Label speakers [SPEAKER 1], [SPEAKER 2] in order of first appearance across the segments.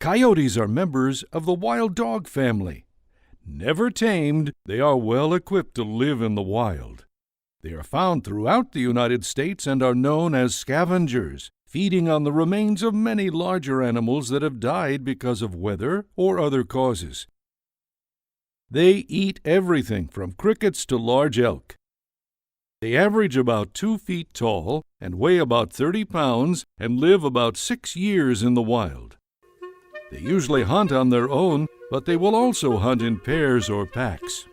[SPEAKER 1] Coyotes are members of the wild dog family. Never tamed, they are well equipped to live in the wild. They are found throughout the United States and are known as scavengers, feeding on the remains of many larger animals that have died because of weather or other causes. They eat everything from crickets to large elk. They average about 2 feet tall and weigh about 30 pounds and live about 6 years in the wild. They usually hunt on their own, but they will also hunt in pairs or packs.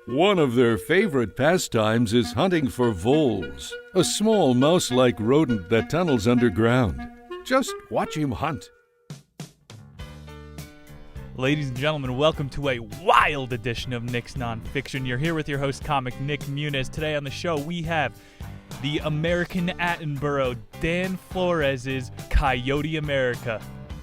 [SPEAKER 1] One of their favorite pastimes is hunting for voles, a small mouse-like rodent that tunnels underground. Just watch him hunt.
[SPEAKER 2] Ladies and gentlemen, welcome to a wild edition of Nick's Nonfiction. You're here with your host, comic Nick Muniz. Today on the show, we have the American Attenborough, Dan Flores' Coyote America.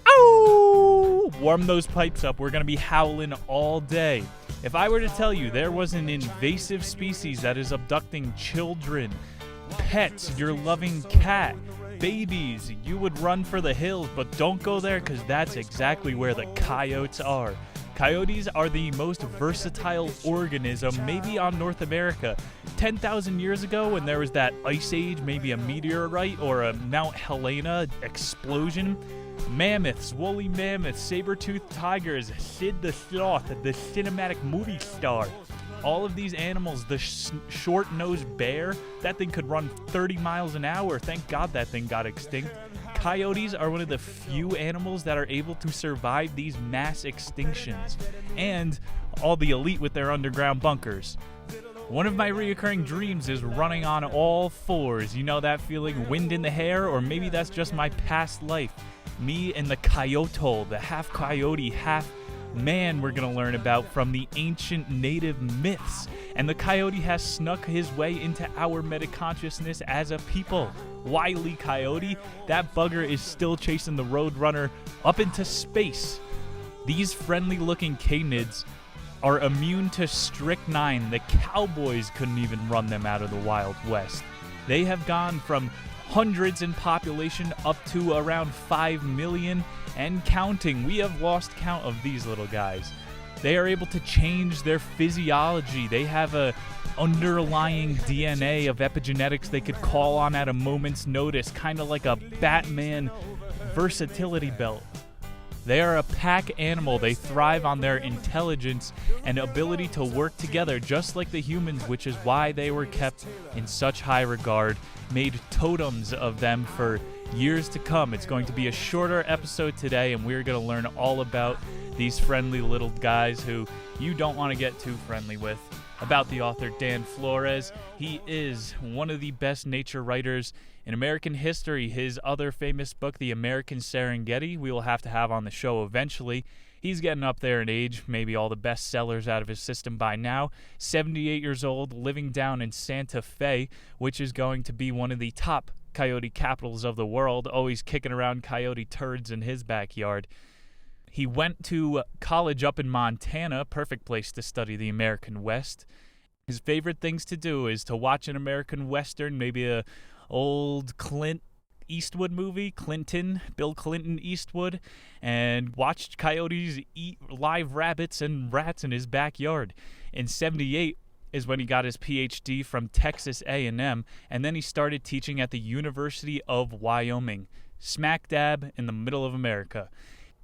[SPEAKER 2] Ow! Warm those pipes up. We're going to be howling all day. If I were to tell you there was an invasive species that is abducting children, pets, your loving cat, babies, you would run for the hills, but don't go there because that's exactly where the coyotes are. Coyotes are the most versatile organism maybe on North America. 10,000 years ago when there was that ice age, maybe a meteorite or a Mount Helena explosion, mammoths, woolly mammoths, saber-toothed tigers, Sid the Sloth, the cinematic movie star. All of these animals, the short-nosed bear, that thing could run 30 miles an hour. Thank God that thing got extinct. Coyotes are one of the few animals that are able to survive these mass extinctions, and all the elite with their underground bunkers. One of my reoccurring dreams is running on all fours. You know that feeling, wind in the hair, or maybe that's just my past life. Me and the coyotl, the half coyote, half man we're going to learn about from the ancient native myths. And the coyote has snuck his way into our metaconsciousness as a people. Wiley Coyote, that bugger is still chasing the Roadrunner up into space. These friendly-looking canids are immune to strychnine. The cowboys couldn't even run them out of the Wild West. They have gone from hundreds in population up to around 5 million and counting. We have lost count of these little guys. They are able to change their physiology. They have a underlying DNA of epigenetics they could call on at a moment's notice, kind of like a Batman versatility belt. They are a pack animal. They thrive on their intelligence and ability to work together, just like the humans, which is why they were kept in such high regard, made totems of them for years to come. It's going to be a shorter episode today, and we're going to learn all about these friendly little guys who you don't want to get too friendly with. About the author Dan Flores, he is one of the best nature writers in American history. His other famous book, The American Serenghetti, we will have to have on the show eventually. He's getting up there in age, maybe all the bestsellers out of his system by now. 78 years old, living down in Santa Fe, which is going to be one of the top coyote capitals of the world, always kicking around coyote turds in his backyard. He went to college up in Montana, perfect place to study the American West. His favorite things to do is to watch an American Western, maybe a old Clint Eastwood movie, Bill Clinton Eastwood, and watched coyotes eat live rabbits and rats in his backyard. In 78 is when he got his PhD from Texas A&M, and then he started teaching at the University of Wyoming, smack dab in the middle of America.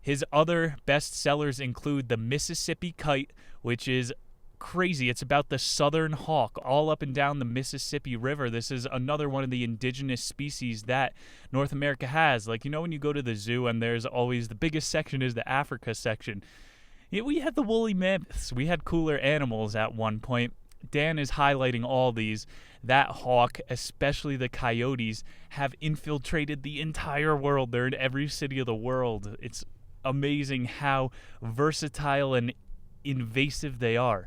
[SPEAKER 2] His other bestsellers include The Mississippi Kite, which is crazy. It's about the southern hawk all up and down the Mississippi River. This is another one of the indigenous species that North America has. Like, you know, when you go to the zoo and there's always the biggest section is the Africa section. Yeah, we had the woolly mammoths. We had cooler animals at one point. Dan is highlighting all these. That hawk, especially the coyotes, have infiltrated the entire world. They're in every city of the world. It's amazing how versatile and invasive they are.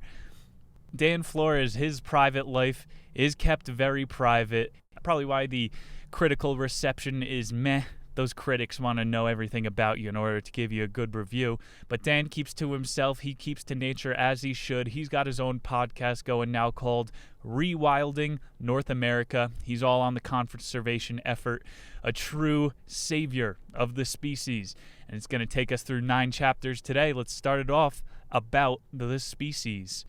[SPEAKER 2] Dan Flores, his private life is kept very private. Probably why the critical reception is meh. Those critics want to know everything about you in order to give you a good review. But Dan keeps to himself. He keeps to nature as he should. He's got his own podcast going now called Rewilding North America. He's all on the conservation effort, a true savior of the species. and it's going to take us through 9 chapters today. Let's start it off about the species.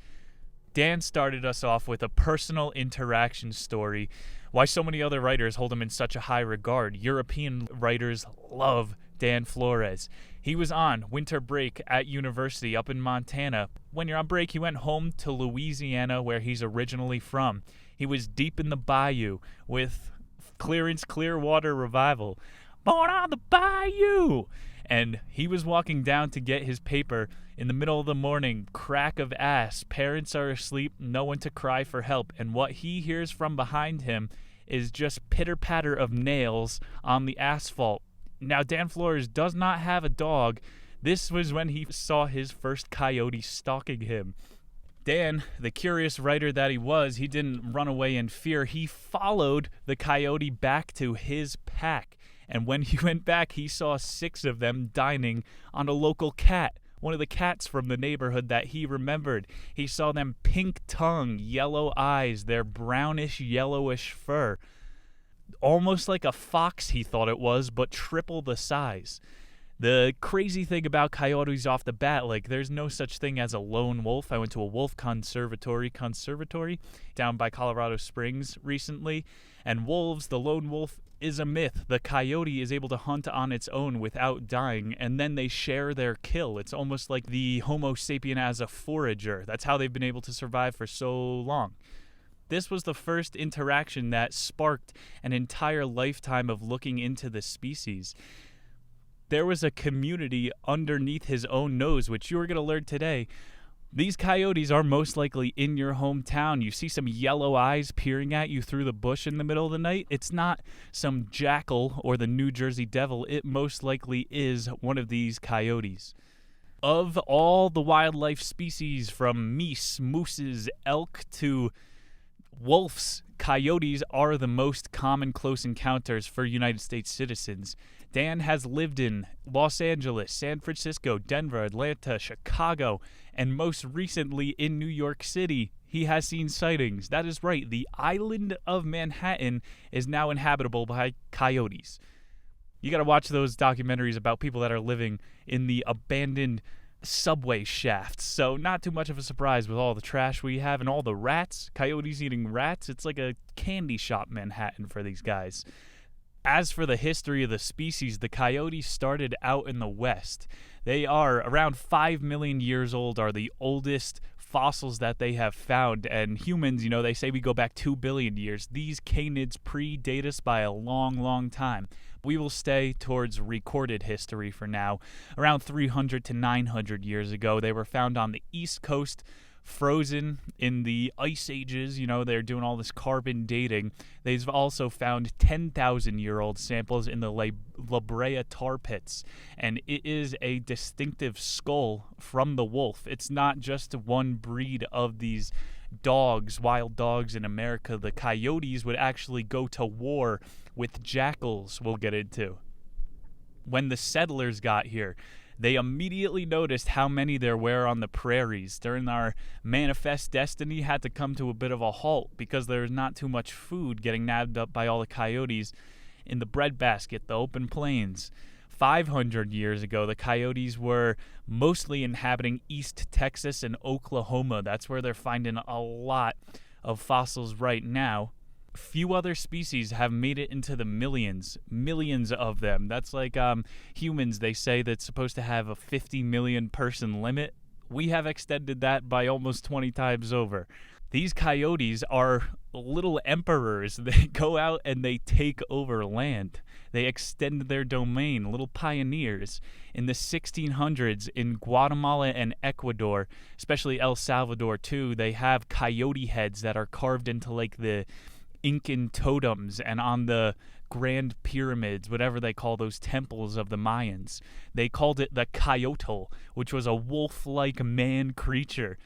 [SPEAKER 2] Dan started us off with a personal interaction story, why so many other writers hold him in such a high regard. European writers love Dan Flores. He was on winter break at university up in Montana. When you're on break, he went home to Louisiana, where he's originally from. He was deep in the bayou with Clearance Clearwater Revival. Born on the bayou! And he was walking down to get his paper in the middle of the morning, crack of ass, parents are asleep, no one to cry for help, and what he hears from behind him is just pitter-patter of nails on the asphalt. Now, Dan Flores does not have a dog. This was when he saw his first coyote stalking him. Dan, the curious writer that he was, he didn't run away in fear. He followed the coyote back to his pack. And when he went back, he saw 6 of them dining on a local cat, one of the cats from the neighborhood that he remembered. He saw them pink tongue, yellow eyes, their brownish yellowish fur. Almost like a fox, he thought it was, but triple the size. The crazy thing about coyotes off the bat, like, there's no such thing as a lone wolf. I went to a wolf conservatory down by Colorado Springs recently, and wolves, the lone wolf, is a myth. The coyote is able to hunt on its own without dying, and then they share their kill. It's almost like the homo sapien as a forager. That's how they've been able to survive for so long. This was the first interaction that sparked an entire lifetime of looking into the species. There was a community underneath his own nose, which you are going to learn today. These coyotes are most likely in your hometown. You see some yellow eyes peering at you through the bush in the middle of the night. It's not some jackal or the New Jersey Devil. It most likely is one of these coyotes. Of all the wildlife species, from meese, mooses, elk to wolves, coyotes are the most common close encounters for United States citizens. Dan has lived in Los Angeles, San Francisco, Denver, Atlanta, Chicago, and most recently in New York City. He has seen sightings. That is right, the island of Manhattan is now inhabitable by coyotes. You gotta watch those documentaries about people that are living in the abandoned subway shafts. So not too much of a surprise with all the trash we have and all the rats. Coyotes eating rats. It's like a candy shop Manhattan for these guys. As for the history of the species, the coyotes started out in the West. They are around 5 million years old, are the oldest fossils that they have found. And humans, they say we go back 2 billion years. These canids predate us by a long, long time. We will stay towards recorded history for now. Around 300 to 900 years ago, they were found on the East Coast, frozen in the ice ages. They're doing all this carbon dating. They've also found 10,000-year-old samples in the La Brea tar pits, and it is a distinctive skull from the wolf. It's not just one breed of these dogs, wild dogs in America. The coyotes would actually go to war with jackals, we'll get into. When the settlers got here, they immediately noticed how many there were on the prairies. During our manifest destiny had to come to a bit of a halt because there's not too much food getting nabbed up by all the coyotes in the breadbasket, the open plains. 500 years ago, the coyotes were mostly inhabiting East Texas and Oklahoma. That's where they're finding a lot of fossils right now. Few other species have made it into the millions of them. That's like humans. They say that's supposed to have a 50 million person limit. We have extended that by almost 20 times over. These coyotes are little emperors. They go out and they take over land. They extend their domain, little pioneers. In the 1600s in Guatemala and Ecuador, especially El Salvador too, they have coyote heads that are carved into like the Incan totems and on the Grand Pyramids, whatever they call those temples of the Mayans. They called it the coyotl, which was a wolf-like man creature.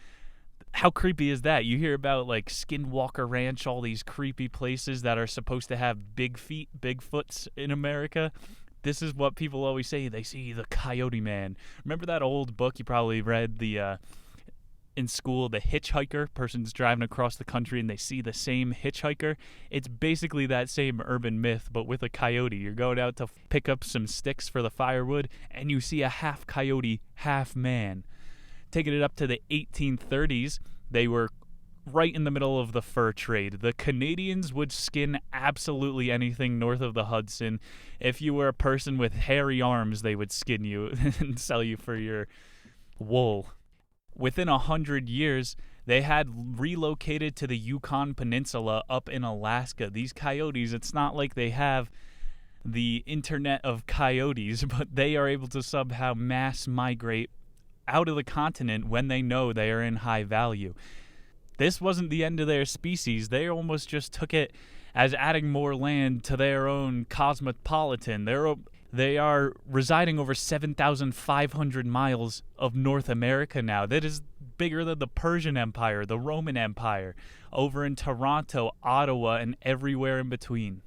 [SPEAKER 2] How creepy is that? You hear about like Skinwalker Ranch, all these creepy places that are supposed to have big feet, Bigfoots in America. This is what people always say. They see the Coyote Man. Remember that old book you probably read, the in school, the hitchhiker, person's driving across the country and they see the same hitchhiker. It's basically that same urban myth, but with a coyote. You're going out to pick up some sticks for the firewood, and you see a half coyote, half man. Taking it up to the 1830s, they were right in the middle of the fur trade. The Canadians would skin absolutely anything north of the Hudson. If you were a person with hairy arms, they would skin you and sell you for your wool. Within 100 years, they had relocated to the Yukon Peninsula up in Alaska. These coyotes, it's not like they have the internet of coyotes, but they are able to somehow mass migrate out of the continent when they know they are in high value. This wasn't the end of their species. They almost just took it as adding more land to their own cosmopolitan. They are residing over 7,500 miles of North America now. That is bigger than the Persian Empire, the Roman Empire, over in Toronto, Ottawa, and everywhere in between.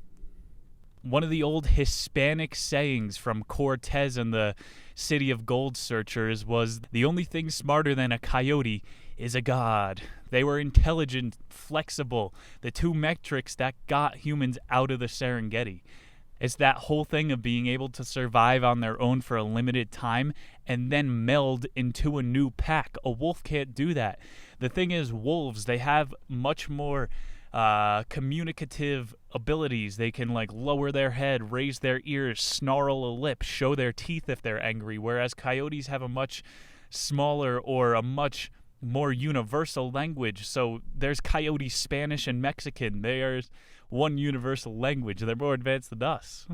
[SPEAKER 2] One of the old Hispanic sayings from Cortez and the city of gold searchers was, "The only thing smarter than a coyote is a god." They were intelligent, flexible, the two metrics that got humans out of the Serenghetti. It's that whole thing of being able to survive on their own for a limited time and then meld into a new pack. A wolf can't do that. The thing is, wolves, they have much more communicative abilities. They can lower their head, raise their ears, snarl a lip, show their teeth if they're angry, whereas coyotes have a much smaller or a much more universal language. So there's coyote Spanish and Mexican. There's one universal language. They're more advanced than us.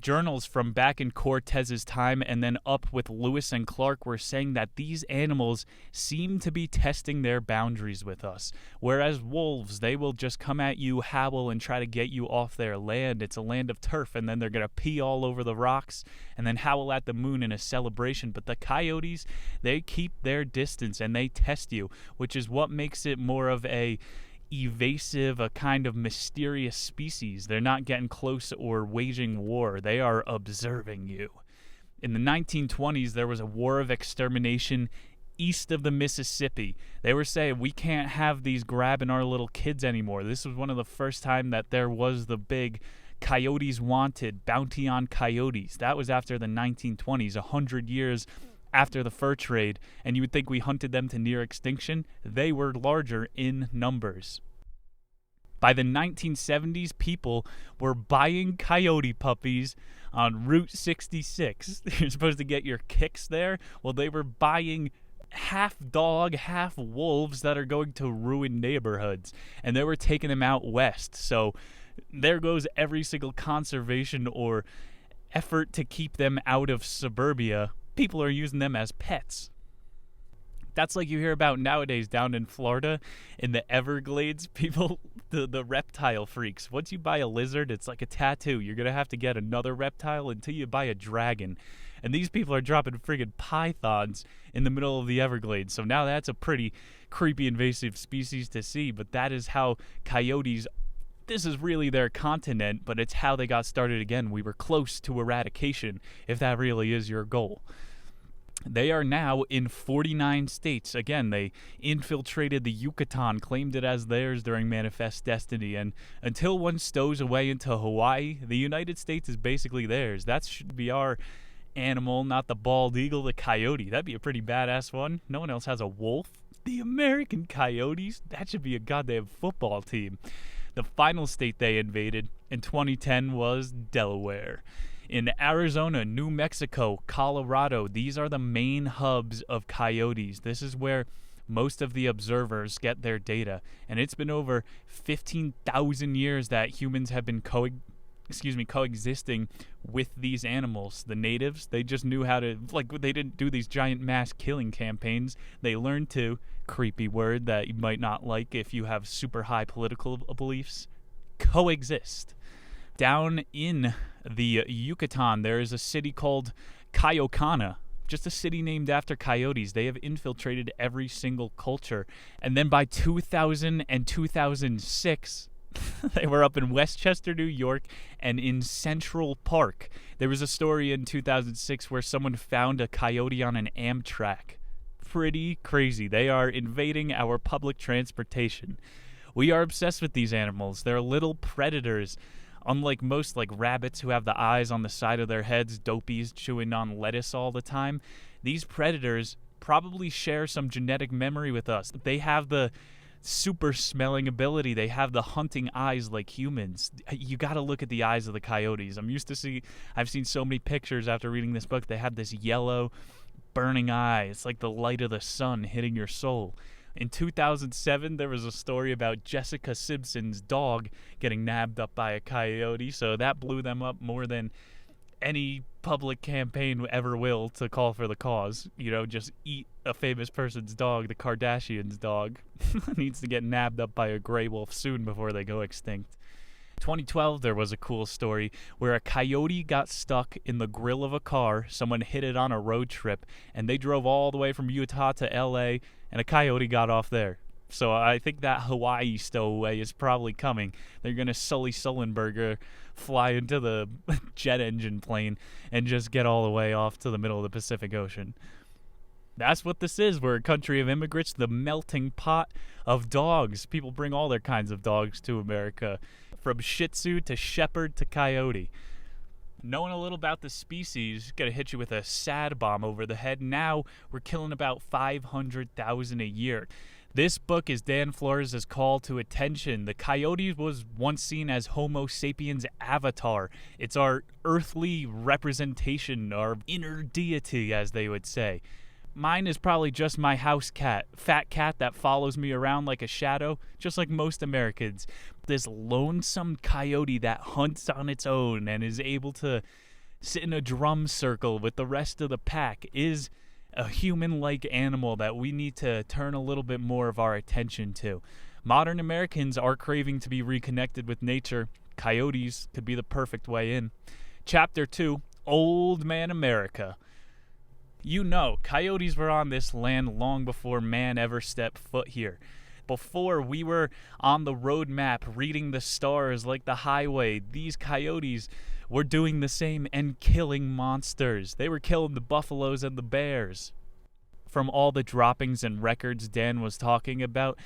[SPEAKER 2] Journals from back in Cortez's time and then up with Lewis and Clark were saying that these animals seem to be testing their boundaries with us. Whereas wolves, they will just come at you, howl, and try to get you off their land. It's a land of turf, and then they're going to pee all over the rocks and then howl at the moon in a celebration. But the coyotes, they keep their distance and they test you, which is what makes it more of a evasive, a kind of mysterious species. They're not getting close or waging war. They are observing you. In the 1920s, there was a war of extermination east of the Mississippi. They were saying, we can't have these grabbing our little kids anymore. This was one of the first time that there was the big coyotes wanted, bounty on coyotes. That was after the 1920s, 100 years after the fur trade, and you would think we hunted them to near extinction. They were larger in numbers. By the 1970s, people were buying coyote puppies on Route 66. You're supposed to get your kicks there. Well, they were buying half dog, half wolves that are going to ruin neighborhoods, and they were taking them out west. So there goes every single conservation or effort to keep them out of suburbia. People are using them as pets. That's like you hear about nowadays down in Florida, in the Everglades, people, the reptile freaks. Once you buy a lizard, it's like a tattoo. You're going to have to get another reptile until you buy a dragon. And these people are dropping friggin' pythons in the middle of the Everglades. So now that's a pretty creepy invasive species to see, but that is how coyotes, this is really their continent, but it's how they got started again. We were close to eradication, if that really is your goal. They are now in 49 states. Again, they infiltrated the Yucatan, claimed it as theirs during Manifest Destiny, and until one stows away into Hawaii, the United States is basically theirs. That should be our animal, not the bald eagle, the coyote. That'd be a pretty badass one. No one else has a wolf. The American Coyotes? That should be a goddamn football team. The final state they invaded in 2010 was Delaware. In Arizona, New Mexico, Colorado, these are the main hubs of coyotes. This is where most of the observers get their data. And it's been over 15,000 years that humans have been coexisting with these animals. The natives, they just knew how to, they didn't do these giant mass killing campaigns. They learned to, creepy word that you might not like if you have super high political beliefs, coexist. Down in the Yucatan, there is a city called Coyoacana, just a city named after coyotes. They have infiltrated every single culture. And then by 2000 and 2006, they were up in Westchester, New York, and in Central Park. There was a story in 2006 where someone found a coyote on an Amtrak. pretty crazy. They are invading our public transportation. We are obsessed with these animals. They're little predators. Unlike most rabbits who have the eyes on the side of their heads, dopies chewing on lettuce all the time, these predators probably share some genetic memory with us. They have the super smelling ability. They have the hunting eyes like humans. You got to look at the eyes of the coyotes. I've seen so many pictures after reading this book. They have this yellow burning eye. It's like the light of the sun hitting your soul. In 2007, there was a story about Jessica Simpson's dog getting nabbed up by a coyote, so that blew them up more than any public campaign ever will to call for the cause. Just eat a famous person's dog. The Kardashians' dog needs to get nabbed up by a gray wolf soon before they go extinct. 2012, there was a cool story where a coyote got stuck in the grill of a car. Someone hit it on a road trip, and they drove all the way from Utah to LA, and a coyote got off there. So I think that Hawaii stowaway is probably coming. They're going to Sully Sullenberger fly into the jet engine plane and just get all the way off to the middle of the Pacific Ocean. That's what this is. We're a country of immigrants, the melting pot of dogs. People bring all their kinds of dogs to America, from Shih Tzu to Shepherd to Coyote. Knowing a little about the species, gotta hit you with a sad bomb over the head. Now we're killing about 500,000 a year. This book is Dan Flores' call to attention. The coyote was once seen as Homo sapiens' avatar. It's our earthly representation, our inner deity, as they would say. Mine is probably just my house cat, fat cat that follows me around like a shadow, just like most Americans. This lonesome coyote that hunts on its own and is able to sit in a drum circle with the rest of the pack is a human-like animal that we need to turn a little bit more of our attention to. Modern Americans are craving to be reconnected with nature. Coyotes could be the perfect way in. Chapter 2, Old Man America. Coyotes were on this land long before man ever stepped foot here. Before we were on the road map reading the stars like the highway, these coyotes were doing the same and killing monsters. They were killing the buffaloes and the bears. From all the droppings and records Dan was talking about,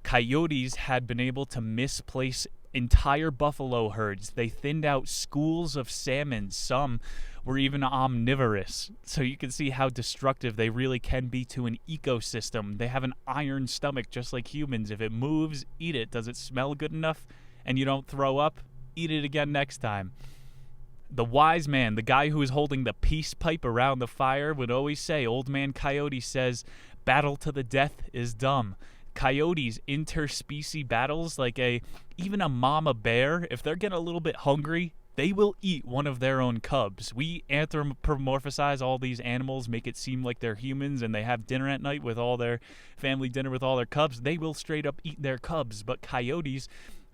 [SPEAKER 2] coyotes had been able to misplace entire buffalo herds. They thinned out schools of salmon. Some were even omnivorous. So you can see how destructive they really can be to an ecosystem. They have an iron stomach just like humans. If it moves, eat it. Does it smell good enough and you don't throw up? Eat it again next time. The wise man, the guy who was holding the peace pipe around the fire, would always say, Old Man Coyote says, battle to the death is dumb. Coyotes, interspecies battles, even a mama bear, if they're getting a little bit hungry, they will eat one of their own cubs. We anthropomorphize all these animals, make it seem like they're humans, and they have dinner at night with all their family dinner with all their cubs. They will straight up eat their cubs, but coyotes,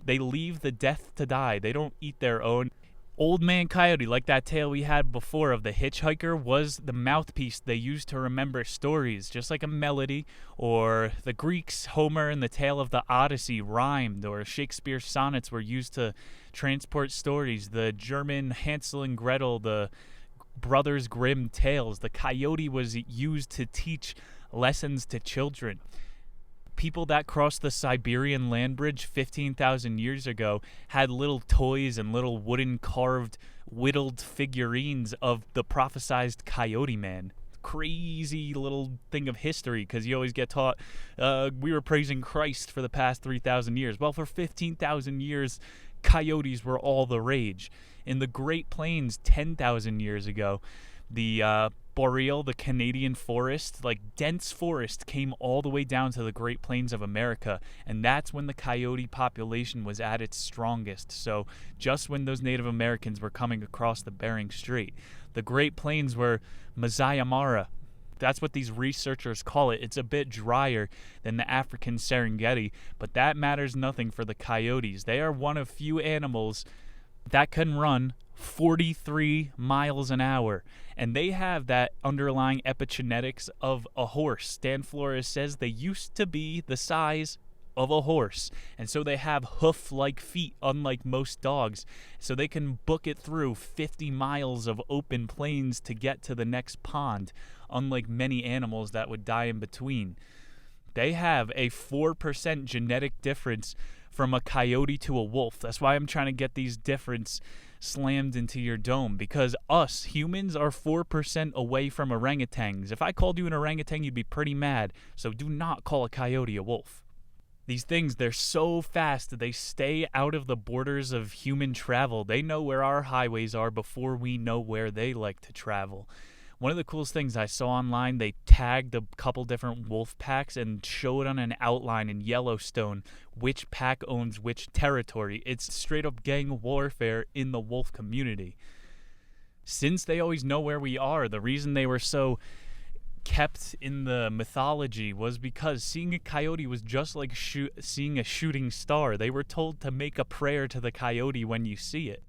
[SPEAKER 2] they leave the death to die. They don't eat their own. Old Man Coyote, like that tale we had before of the hitchhiker, was the mouthpiece they used to remember stories, just like a melody, or the Greeks, Homer and the tale of the Odyssey rhymed, or Shakespeare's sonnets were used to transport stories, the German Hansel and Gretel, the Brothers Grimm tales. The coyote was used to teach lessons to children. People that crossed the Siberian land bridge 15,000 years ago had little toys and little wooden carved, whittled figurines of the prophesized Coyote Man. Crazy little thing of history, because you always get taught we were praising Christ for the past 3,000 years. Well, for 15,000 years, coyotes were all the rage. In the Great Plains 10,000 years ago, the boreal, the Canadian forest, dense forest, came all the way down to the Great Plains of America, and that's when the coyote population was at its strongest. So just when those Native Americans were coming across the Bering Strait, the Great Plains were Masai Mara. That's what these researchers call it. It's a bit drier than the African Serengeti, but that matters nothing for the coyotes. They are one of few animals that can run 43 miles an hour, and they have that underlying epigenetics of a horse. Dan Flores says they used to be the size of a horse, and so they have hoof-like feet, unlike most dogs, so they can book it through 50 miles of open plains to get to the next pond. unlike many animals that would die in between. They have a 4% genetic difference from a coyote to a wolf. That's why I'm trying to get these difference slammed into your dome, because us humans are 4% away from orangutans. If I called you an orangutan, you'd be pretty mad. So do not call a coyote a wolf. These things, they're so fast, they stay out of the borders of human travel. They know where our highways are before we know where they like to travel. One of the coolest things I saw online, they tagged a couple different wolf packs and showed on an outline in Yellowstone which pack owns which territory. It's straight up gang warfare in the wolf community. Since they always know where we are, the reason they were so kept in the mythology was because seeing a coyote was just like seeing a shooting star. They were told to make a prayer to the coyote when you see it.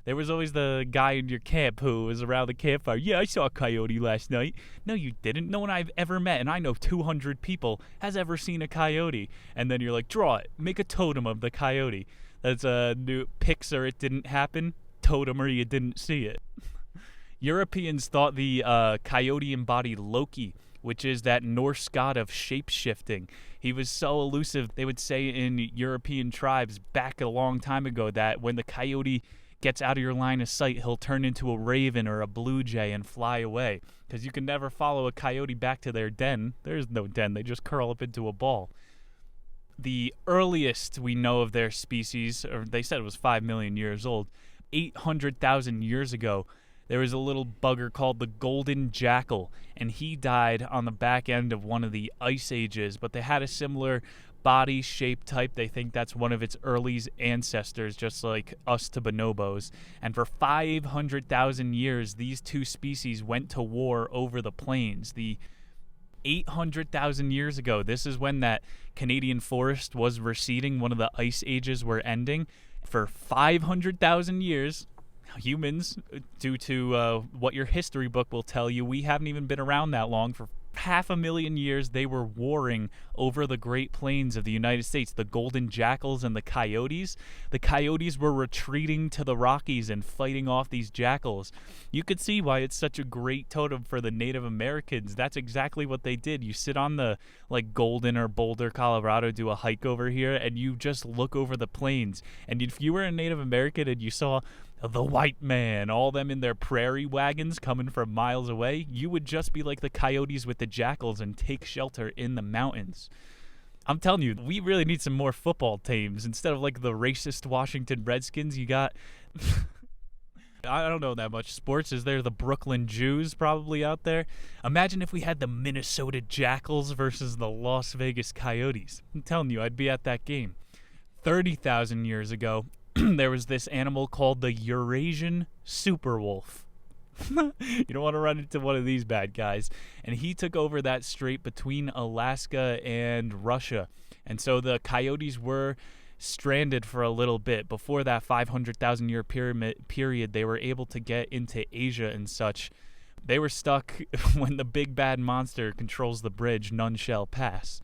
[SPEAKER 2] There was always the guy in your camp who was around the campfire. Yeah, I saw a coyote last night. No, you didn't. No one I've ever met, and I know 200 people, has ever seen a coyote. And then you're like, draw it. Make a totem of the coyote. That's a new pics or it didn't happen. Totem or you didn't see it. Europeans thought the coyote embodied Loki, which is that Norse god of shape-shifting. He was so elusive, they would say in European tribes back a long time ago that when the coyote gets out of your line of sight, he'll turn into a raven or a blue jay and fly away. Because you can never follow a coyote back to their den. There's no den. They just curl up into a ball. The earliest we know of their species, or they said it was 5 million years old, 800,000 years ago, there was a little bugger called the golden jackal, and he died on the back end of one of the ice ages, but they had a similar body shape type. They think that's one of its early ancestors, just like us to bonobos. And for 500,000 years, these two species went to war over the plains. The 800,000 years ago, this is when that Canadian forest was receding, one of the ice ages were ending. For 500,000 years, humans, due to what your history book will tell you, we haven't even been around that long. For 500,000 years, they were warring over the Great Plains of the United States, the golden jackals and the coyotes. The coyotes were retreating to the Rockies and fighting off these jackals. You could see why it's such a great totem for the Native Americans. That's exactly what they did. You sit on the, like, Golden or Boulder, Colorado, do a hike over here, and you just look over the plains. And if you were a Native American and you saw the white man, all them in their prairie wagons coming from miles away, you would just be like the coyotes with the jackals and take shelter in the mountains. I'm telling you, we really need some more football teams. Instead of like the racist Washington Redskins, you got I don't know that much sports. Is there the Brooklyn Jews probably out there? Imagine if we had the Minnesota Jackals versus the Las Vegas Coyotes. I'm telling you, I'd be at that game. 30,000 years ago, there was this animal called the Eurasian superwolf. You don't want to run into one of these bad guys. And he took over that strait between Alaska and Russia. And so the coyotes were stranded for a little bit. Before that 500,000 year period, they were able to get into Asia and such. They were stuck. When the big bad monster controls the bridge, none shall pass.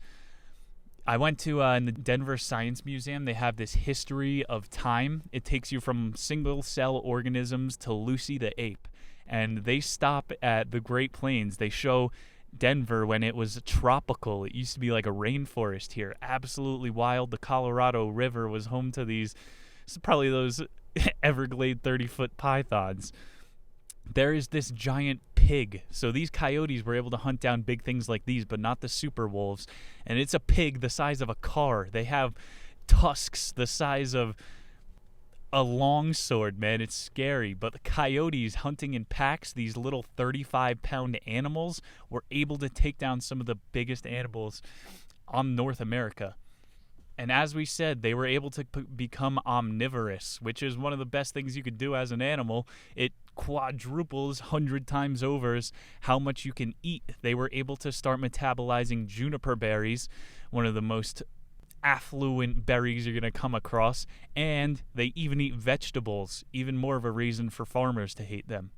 [SPEAKER 2] I went to in the Denver Science Museum. They have this history of time. It takes you from single-cell organisms to Lucy the ape. And they stop at the Great Plains. They show Denver when it was tropical. It used to be like a rainforest here. Absolutely wild. The Colorado River was home to these, probably those Everglade 30-foot pythons. There is this giant pig. So these coyotes were able to hunt down big things like these, but not the super wolves. And it's a pig the size of a car. They have tusks the size of a longsword, man. It's scary. But the coyotes hunting in packs, these little 35-pound animals, were able to take down some of the biggest animals on North America. And as we said, they were able to become omnivorous, which is one of the best things you could do as an animal. It quadruples 100 times over how much you can eat. They were able to start metabolizing juniper berries, one of the most affluent berries you're going to come across, and they even eat vegetables, even more of a reason for farmers to hate them.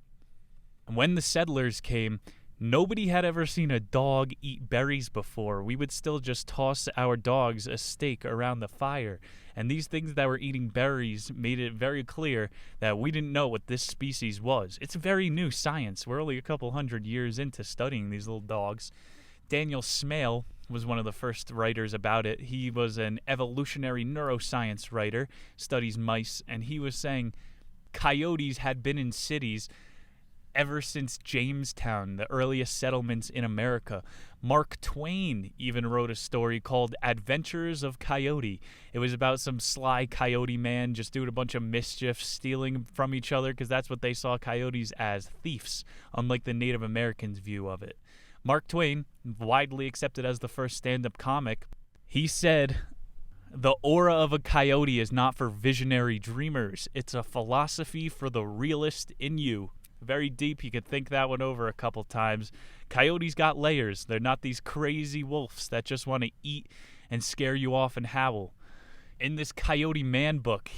[SPEAKER 2] And when the settlers came, nobody had ever seen a dog eat berries before. We would still just toss our dogs a steak around the fire. And these things that were eating berries made it very clear that we didn't know what this species was. It's very new science. We're only a couple hundred years into studying these little dogs. Daniel Smale was one of the first writers about it. He was an evolutionary neuroscience writer, studies mice, and he was saying coyotes had been in cities ever since Jamestown, the earliest settlements in America. Mark Twain even wrote a story called Adventures of Coyote. It was about some sly coyote man just doing a bunch of mischief, stealing from each other, because that's what they saw coyotes as, thieves, unlike the Native Americans' view of it. Mark Twain, widely accepted as the first stand-up comic, he said, "The aura of a coyote is not for visionary dreamers. It's a philosophy for the realist in you." Very deep. You could think that one over a couple times. Coyotes got layers. They're not these crazy wolves that just want to eat and scare you off and howl. In this Coyote Man book,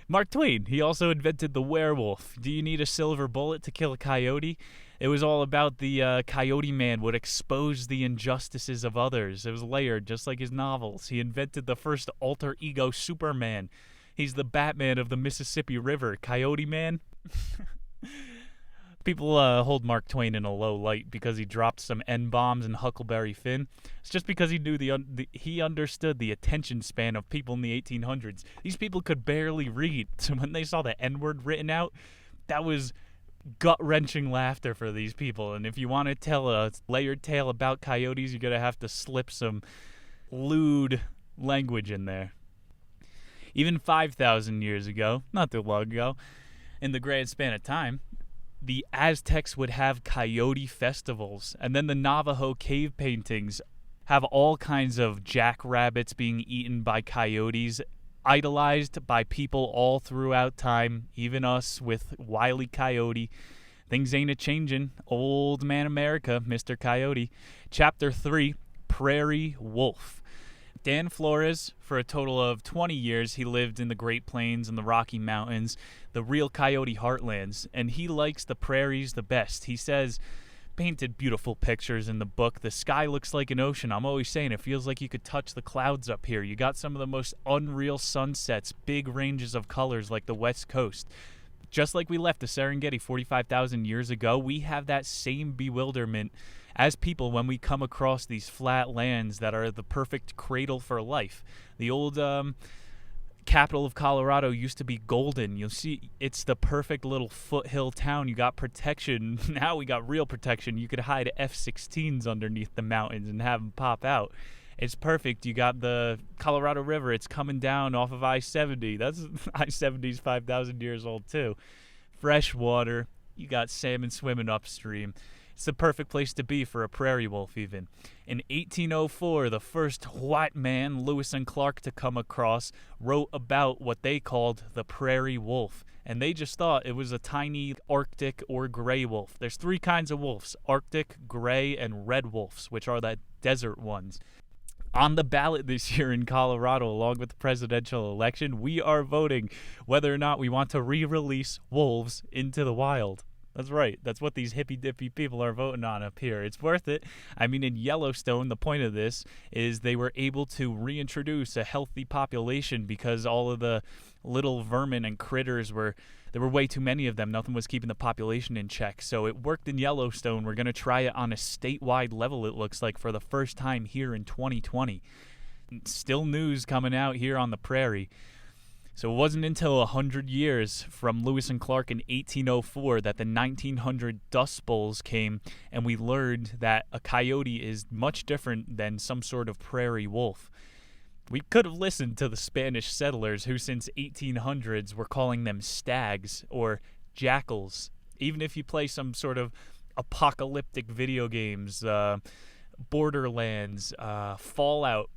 [SPEAKER 2] Mark Twain, he also invented the werewolf. Do you need a silver bullet to kill a coyote? It was all about the Coyote Man would expose the injustices of others. It was layered, just like his novels. He invented the first alter ego Superman. He's the Batman of the Mississippi River. Coyote Man? People hold Mark Twain in a low light because he dropped some N-bombs in Huckleberry Finn. It's just because he knew he understood the attention span of people in the 1800s. These people could barely read, so when they saw the N-word written out, that was gut-wrenching laughter for these people. And if you want to tell a layered tale about coyotes, you're going to have to slip some lewd language in there. Even 5,000 years ago, not too long ago, in the grand span of time, the Aztecs would have coyote festivals, and then the Navajo cave paintings have all kinds of jackrabbits being eaten by coyotes, idolized by people all throughout time, even us with Wiley Coyote. Things ain't a-changin'. Old man America, Mr. Coyote. Chapter 3, Prairie Wolf. Dan Flores, for a total of 20 years, he lived in the Great Plains and the Rocky Mountains, the real coyote heartlands, and he likes the prairies the best. He says, painted beautiful pictures in the book. The sky looks like an ocean. I'm always saying it feels like you could touch the clouds up here. You got some of the most unreal sunsets, big ranges of colors like the West Coast. Just like we left the Serenghetti 45,000 years ago, we have that same bewilderment as people when we come across these flat lands that are the perfect cradle for life. The old capital of Colorado used to be Golden. You'll see it's the perfect little foothill town. You got protection. Now we got real protection. You could hide F-16s underneath the mountains and have them pop out. It's perfect. You got the Colorado River. It's coming down off of I-70. That's I-70's 5,000 years old too. Fresh water. You got salmon swimming upstream. It's the perfect place to be for a prairie wolf even. In 1804, the first white man, Lewis and Clark, to come across, wrote about what they called the prairie wolf. And they just thought it was a tiny Arctic or gray wolf. There's 3 kinds of wolves, Arctic, gray, and red wolves, which are the desert ones. On the ballot this year in Colorado, along with the presidential election, we are voting whether or not we want to re-release wolves into the wild. That's right. That's what these hippy-dippy people are voting on up here. It's worth it. I mean, in Yellowstone, the point of this is they were able to reintroduce a healthy population because all of the little vermin and critters there were way too many of them. Nothing was keeping the population in check. So it worked in Yellowstone. We're going to try it on a statewide level, it looks like, for the first time here in 2020. Still news coming out here on the prairie. So it wasn't until 100 years from Lewis and Clark in 1804 that the 1900 Dust Bowls came, and we learned that a coyote is much different than some sort of prairie wolf. We could have listened to the Spanish settlers who since 1800s were calling them stags or jackals. Even if you play some sort of apocalyptic video games, Borderlands, Fallout,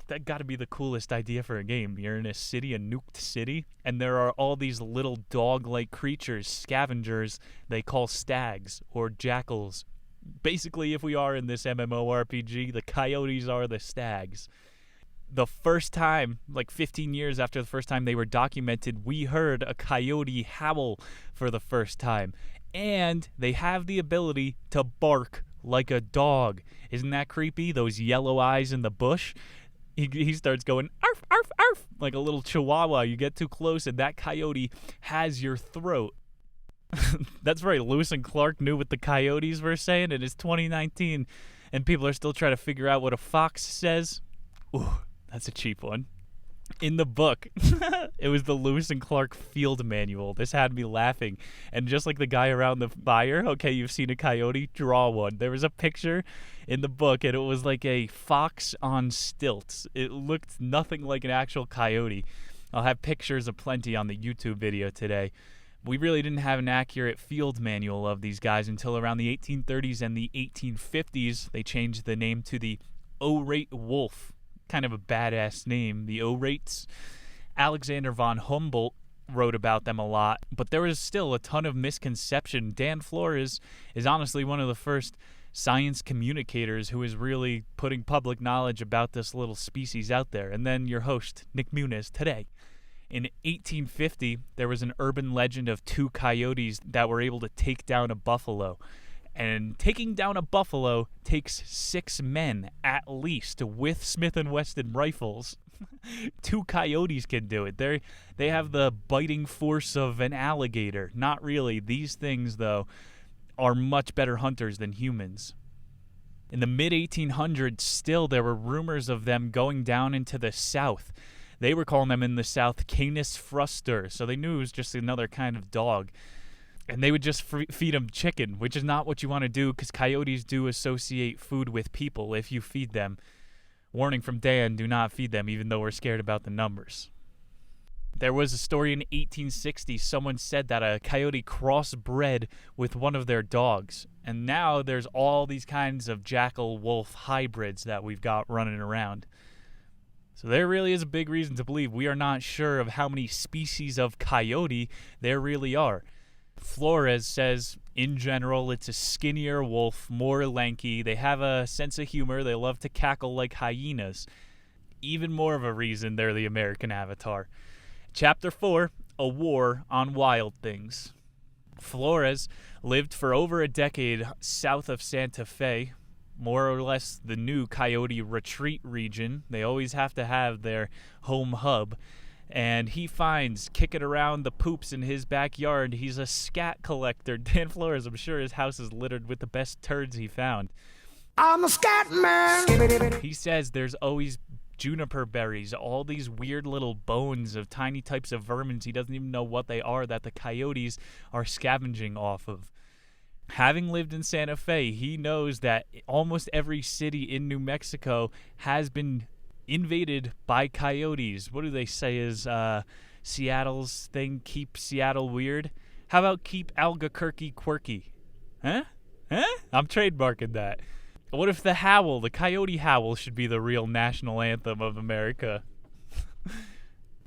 [SPEAKER 2] that got to be the coolest idea for a game. You're in a city, a nuked city, and there are all these little dog-like creatures, scavengers, they call stags or jackals. Basically, if we are in this MMORPG, the coyotes are the stags. The first time, like 15 years after the first time they were documented, we heard a coyote howl for the first time. And they have the ability to bark like a dog. Isn't that creepy? Those yellow eyes in the bush. He starts going, arf, arf, arf, like a little chihuahua. You get too close and that coyote has your throat. That's right. Lewis and Clark knew what the coyotes were saying. It is 2019 and people are still trying to figure out what a fox says. Ooh, that's a cheap one. In the book, it was the Lewis and Clark field manual. This had me laughing. And just like the guy around the fire, okay, you've seen a coyote, draw one. There was a picture in the book, and it was like a fox on stilts. It looked nothing like an actual coyote. I'll have pictures aplenty on the YouTube video today. We really didn't have an accurate field manual of these guys until around the 1830s and the 1850s. They changed the name to the Orate Wolf. Kind of a badass name, the Orates. Alexander von Humboldt wrote about them a lot, but there was still a ton of misconception. Dan Flores is honestly one of the first science communicators who is really putting public knowledge about this little species out there. And then your host, Nick Muniz, today. In 1850, there was an urban legend of two coyotes that were able to take down a buffalo. And taking down a buffalo takes 6 men, at least, with Smith & Wesson rifles. 2 coyotes can do it. They have the biting force of an alligator. Not really. These things, though, are much better hunters than humans. In the mid-1800s, still, there were rumors of them going down into the south. They were calling them in the south Canis fruster, so they knew it was just another kind of dog. And they would just feed them chicken, which is not what you want to do because coyotes do associate food with people if you feed them. Warning from Dan, do not feed them, even though we're scared about the numbers. There was a story in 1860. Someone said that a coyote crossbred with one of their dogs. And now there's all these kinds of jackal-wolf hybrids that we've got running around. So there really is a big reason to believe we are not sure of how many species of coyote there really are. Flores says, in general, it's a skinnier wolf, more lanky. They have a sense of humor. They love to cackle like hyenas. Even more of a reason they're the American avatar. Chapter 4, A War on Wild Things. Flores lived for over a decade south of Santa Fe, more or less the new coyote retreat region. They always have to have their home hub. And he finds kicking around the poops in his backyard. He's a scat collector. Dan Flores, I'm sure his house is littered with the best turds he found.
[SPEAKER 3] I'm a scat man.
[SPEAKER 2] He says there's always juniper berries, all these weird little bones of tiny types of vermin he doesn't even know what they are that the coyotes are scavenging off of. Having lived in Santa Fe, he knows that almost every city in New Mexico has been invaded by coyotes. What do they say is Seattle's thing, keep Seattle weird? How about keep Albuquerque quirky? Huh? I'm trademarking that. What if the howl, the coyote howl, should be the real national anthem of America?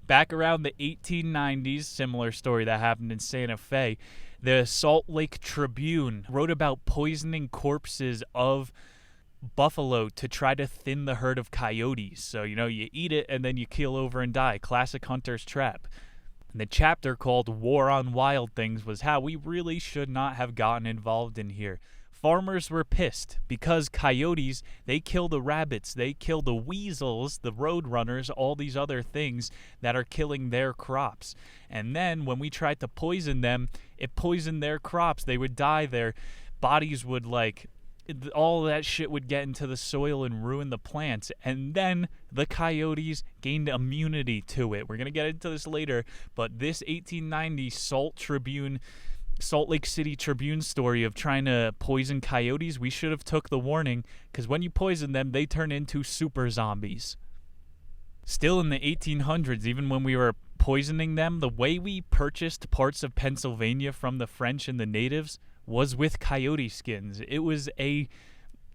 [SPEAKER 2] Back around the 1890s, similar story that happened in Santa Fe, the Salt Lake Tribune wrote about poisoning corpses of buffalo to try to thin the herd of coyotes. So, you eat it and then you keel over and die. Classic hunter's trap. And the chapter called War on Wild Things was how we really should not have gotten involved in here. Farmers were pissed because coyotes, they kill the rabbits, they kill the weasels, the road runners, all these other things that are killing their crops. And then when we tried to poison them, it poisoned their crops. They would die. Their bodies would all that shit would get into the soil and ruin the plants. And then the coyotes gained immunity to it. We're going to get into this later, but this 1890 Salt Lake City Tribune story of trying to poison coyotes, we should have took the warning, because when you poison them, they turn into super zombies. Still in the 1800s, even when we were poisoning them, the way we purchased parts of Pennsylvania from the French and the natives was with coyote skins. It was a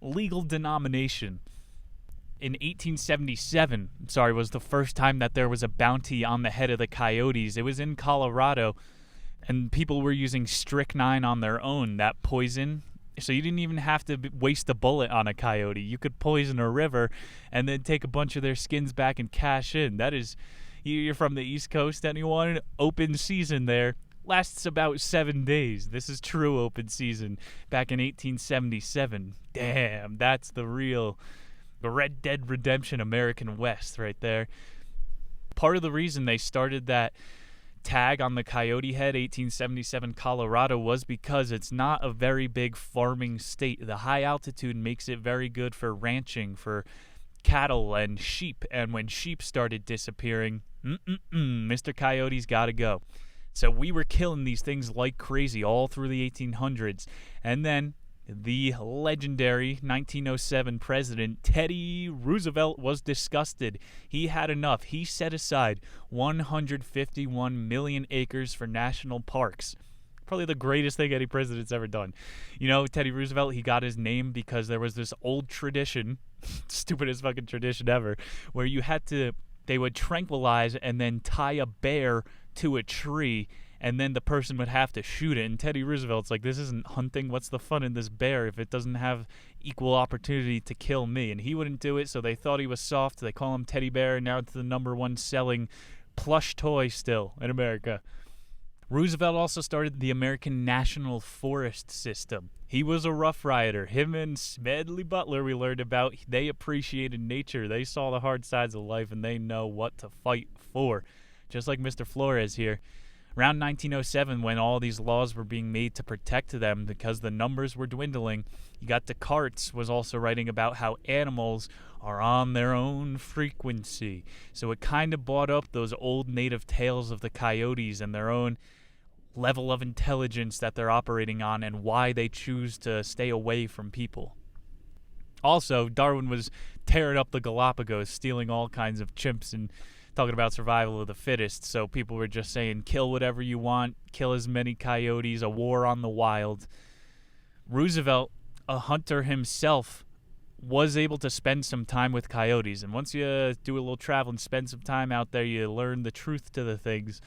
[SPEAKER 2] legal denomination. In 1877, was the first time that there was a bounty on the head of the coyotes. It was in Colorado, and people were using strychnine on their own, that poison. So you didn't even have to waste a bullet on a coyote. You could poison a river and then take a bunch of their skins back and cash in. That is, you're from the East Coast, anyone? Open season there. Lasts about 7 days. This is true open season back in 1877. Damn, that's the Red Dead Redemption American West right there. Part of the reason they started that tag on the coyote head, 1877 Colorado, was because it's not a very big farming state. The high altitude makes it very good for ranching, for cattle and sheep, and when sheep started disappearing, Mr. Coyote's gotta go. So we were killing these things like crazy all through the 1800s, and then the legendary 1907 president Teddy Roosevelt was disgusted. He had enough. He set aside 151 million acres for national parks. Probably the greatest thing any president's ever done. You know, Teddy Roosevelt, he got his name because there was this old tradition, stupidest fucking tradition ever, where they would tranquilize and then tie a bear to a tree, and then the person would have to shoot it. And Teddy Roosevelt's like, this isn't hunting. What's the fun in this bear if it doesn't have equal opportunity to kill me? And he wouldn't do it, so they thought he was soft. They call him Teddy Bear, and now it's the #1 selling plush toy still in America. Roosevelt also started the American National Forest System. He was a Rough Rider. Him and Smedley Butler, we learned about, they appreciated nature. They saw the hard sides of life, and they know what to fight for. Just like Mr. Flores here. Around 1907, when all these laws were being made to protect them because the numbers were dwindling, you got Descartes was also writing about how animals are on their own frequency. So it kind of brought up those old native tales of the coyotes and their own level of intelligence that they're operating on and why they choose to stay away from people. Also, Darwin was tearing up the Galapagos, stealing all kinds of chimps and talking about survival of the fittest, so people were just saying, kill whatever you want, kill as many coyotes, a war on the wild. Roosevelt, a hunter himself, was able to spend some time with coyotes, and once you do a little travel and spend some time out there, you learn the truth to the things.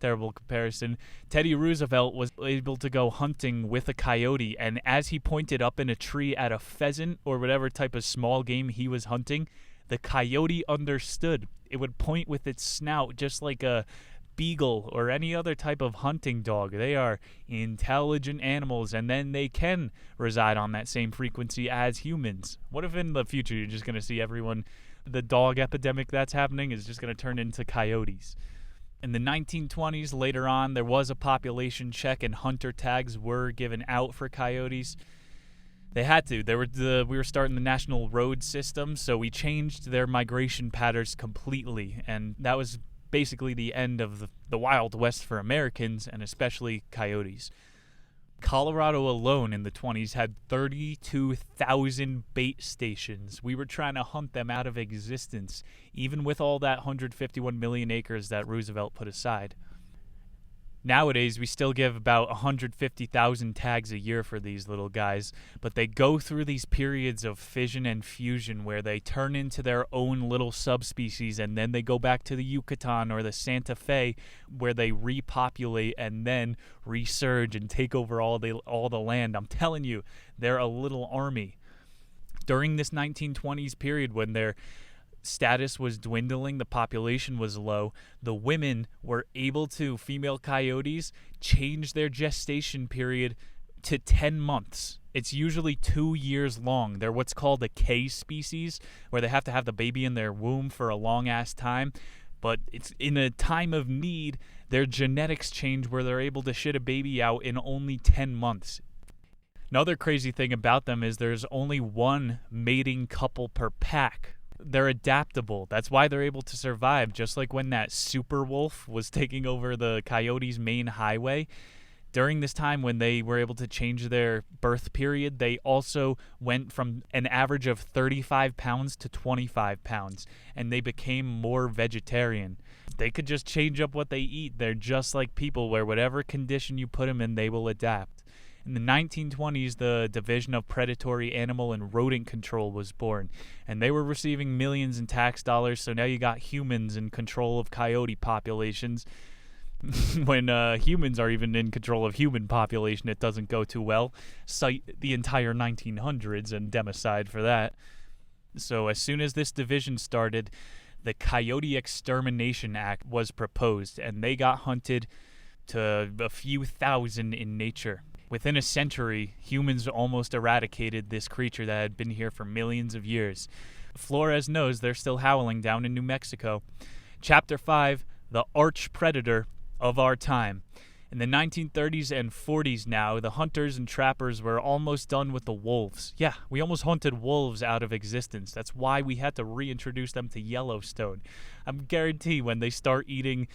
[SPEAKER 2] Terrible comparison. Teddy Roosevelt was able to go hunting with a coyote, and as he pointed up in a tree at a pheasant or whatever type of small game he was hunting, the coyote understood. It would point with its snout just like a beagle or any other type of hunting dog. They are intelligent animals, and then they can reside on that same frequency as humans. What if in the future you're just going to see everyone, the dog epidemic that's happening is just going to turn into coyotes? In the 1920s, later on, there was a population check and hunter tags were given out for coyotes. They had to. We were starting the national road system, so we changed their migration patterns completely, and that was basically the end of the Wild West for Americans, and especially coyotes. Colorado alone in the 20s had 32,000 bait stations. We were trying to hunt them out of existence, even with all that 151 million acres that Roosevelt put aside. Nowadays, we still give about 150,000 tags a year for these little guys, but they go through these periods of fission and fusion where they turn into their own little subspecies, and then they go back to the Yucatan or the Santa Fe where they repopulate and then resurge and take over all the land. I'm telling you, they're a little army. During this 1920s period when they're status was dwindling, the population was low, the women were able to, female coyotes, change their gestation period to 10 months. It's usually 2 years long. They're what's called a K species, where they have to have the baby in their womb for a long-ass time. But it's in a time of need, their genetics change where they're able to shit a baby out in only 10 months. Another crazy thing about them is there's only one mating couple per pack. They're adaptable. That's why they're able to survive. Just like when that super wolf was taking over the coyotes' main highway. During this time when they were able to change their birth period, they also went from an average of 35 pounds to 25 pounds, and they became more vegetarian. They could just change up what they eat. They're just like people, where whatever condition you put them in, they will adapt. In the 1920s, the Division of Predatory Animal and Rodent Control was born, and they were receiving millions in tax dollars, so now you got humans in control of coyote populations. When humans are even in control of human population, it doesn't go too well. Cite the entire 1900s and democide for that. So as soon as this division started, the Coyote Extermination Act was proposed, and they got hunted to a few thousand in nature. Within a century, humans almost eradicated this creature that had been here for millions of years. Flores knows they're still howling down in New Mexico. Chapter 5, the arch predator of our time. In the 1930s and 40s now, the hunters and trappers were almost done with the wolves. Yeah, we almost hunted wolves out of existence. That's why we had to reintroduce them to Yellowstone. I'm guarantee when they start eating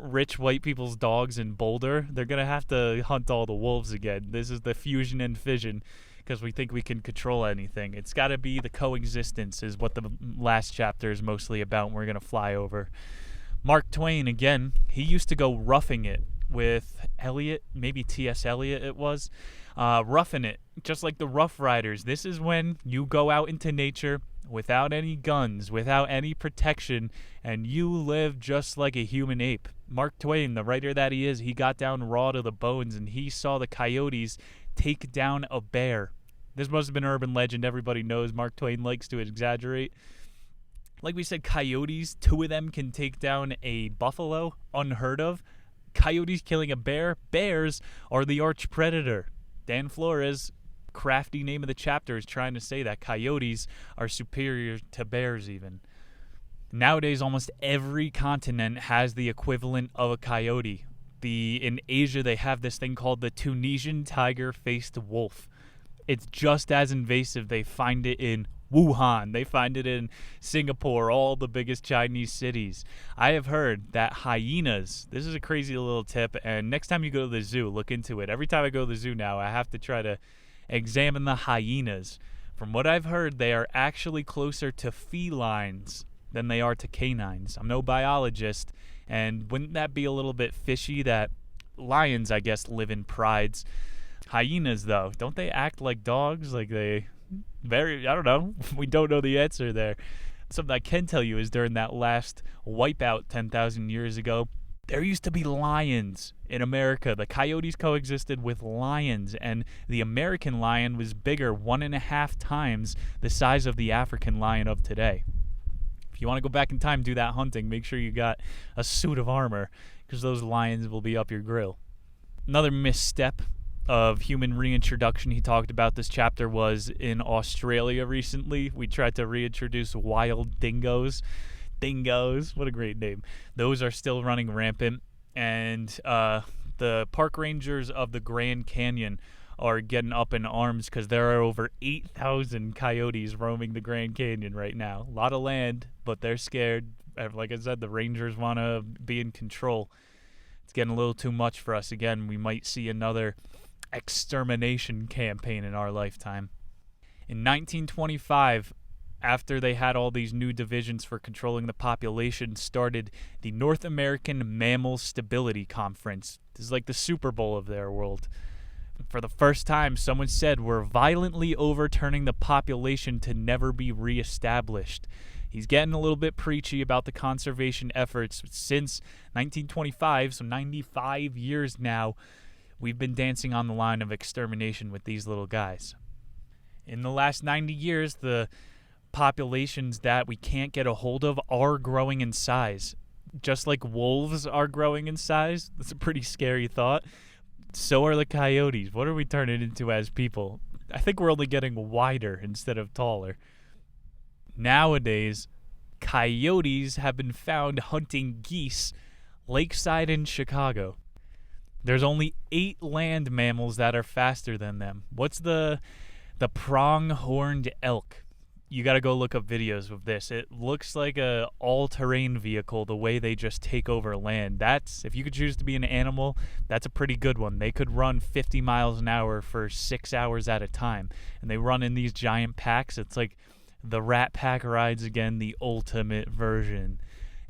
[SPEAKER 2] rich white people's dogs in Boulder, they're going to have to hunt all the wolves again. This is the fusion and fission because we think we can control anything. It's got to be the coexistence is what the last chapter is mostly about, and we're going to fly over. Mark Twain, again, he used to go roughing it with Eliot, maybe T.S. Eliot it was, roughing it, just like the Rough Riders. This is when you go out into nature without any guns, without any protection, and you live just like a human ape. Mark Twain, the writer that he is, he got down raw to the bones, and he saw the coyotes take down a bear. This must have been urban legend. Everybody knows Mark Twain likes to exaggerate. Like we said, coyotes, 2 of them can take down a buffalo, unheard of. Coyotes killing a bear, bears are the arch predator. Dan Flores, crafty name of the chapter, is trying to say that coyotes are superior to bears even. Nowadays, almost every continent has the equivalent of a coyote. In Asia, they have this thing called the Tunisian tiger-faced wolf. It's just as invasive. They find it in Wuhan. They find it in Singapore, all the biggest Chinese cities. I have heard that hyenas, this is a crazy little tip, and next time you go to the zoo, look into it. Every time I go to the zoo now, I have to try to examine the hyenas. From what I've heard, they are actually closer to felines than they are to canines. I'm no biologist, and wouldn't that be a little bit fishy that lions, I guess, live in prides? Hyenas, though, don't they act like dogs? Like I don't know. We don't know the answer there. Something I can tell you is during that last wipeout 10,000 years ago, there used to be lions in America. The coyotes coexisted with lions, and the American lion was bigger, 1.5 times the size of the African lion of today. If you want to go back in time, do that hunting, make sure you got a suit of armor, because those lions will be up your grill. Another misstep of human reintroduction he talked about this chapter was in Australia recently. We tried to reintroduce wild dingoes. Dingoes, what a great name. Those are still running rampant, and the park rangers of the Grand Canyon are getting up in arms because there are over 8,000 coyotes roaming the Grand Canyon right now. A lot of land, but they're scared. Like I said, the rangers want to be in control. It's getting a little too much for us. Again, we might see another extermination campaign in our lifetime. In 1925, after they had all these new divisions for controlling the population, started the North American Mammal Stability Conference. This is like the Super Bowl of their world. For the first time, someone said we're violently overturning the population to never be reestablished. He's getting a little bit preachy about the conservation efforts. Since 1925, so 95 years now, we've been dancing on the line of extermination with these little guys. In the last 90 years, the populations that we can't get a hold of are growing in size. Just like wolves are growing in size. That's a pretty scary thought. So are the coyotes. What are we turning into as people? I think we're only getting wider instead of taller. Nowadays, coyotes have been found hunting geese lakeside in Chicago. There's only 8 land mammals that are faster than them. What's the pronghorned elk? You got to go look up videos of this. It looks like a all-terrain vehicle, the way they just take over land. That's, if you could choose to be an animal, that's a pretty good one. They could run 50 miles an hour for 6 hours at a time. And they run in these giant packs. It's like the Rat Pack rides again, the ultimate version.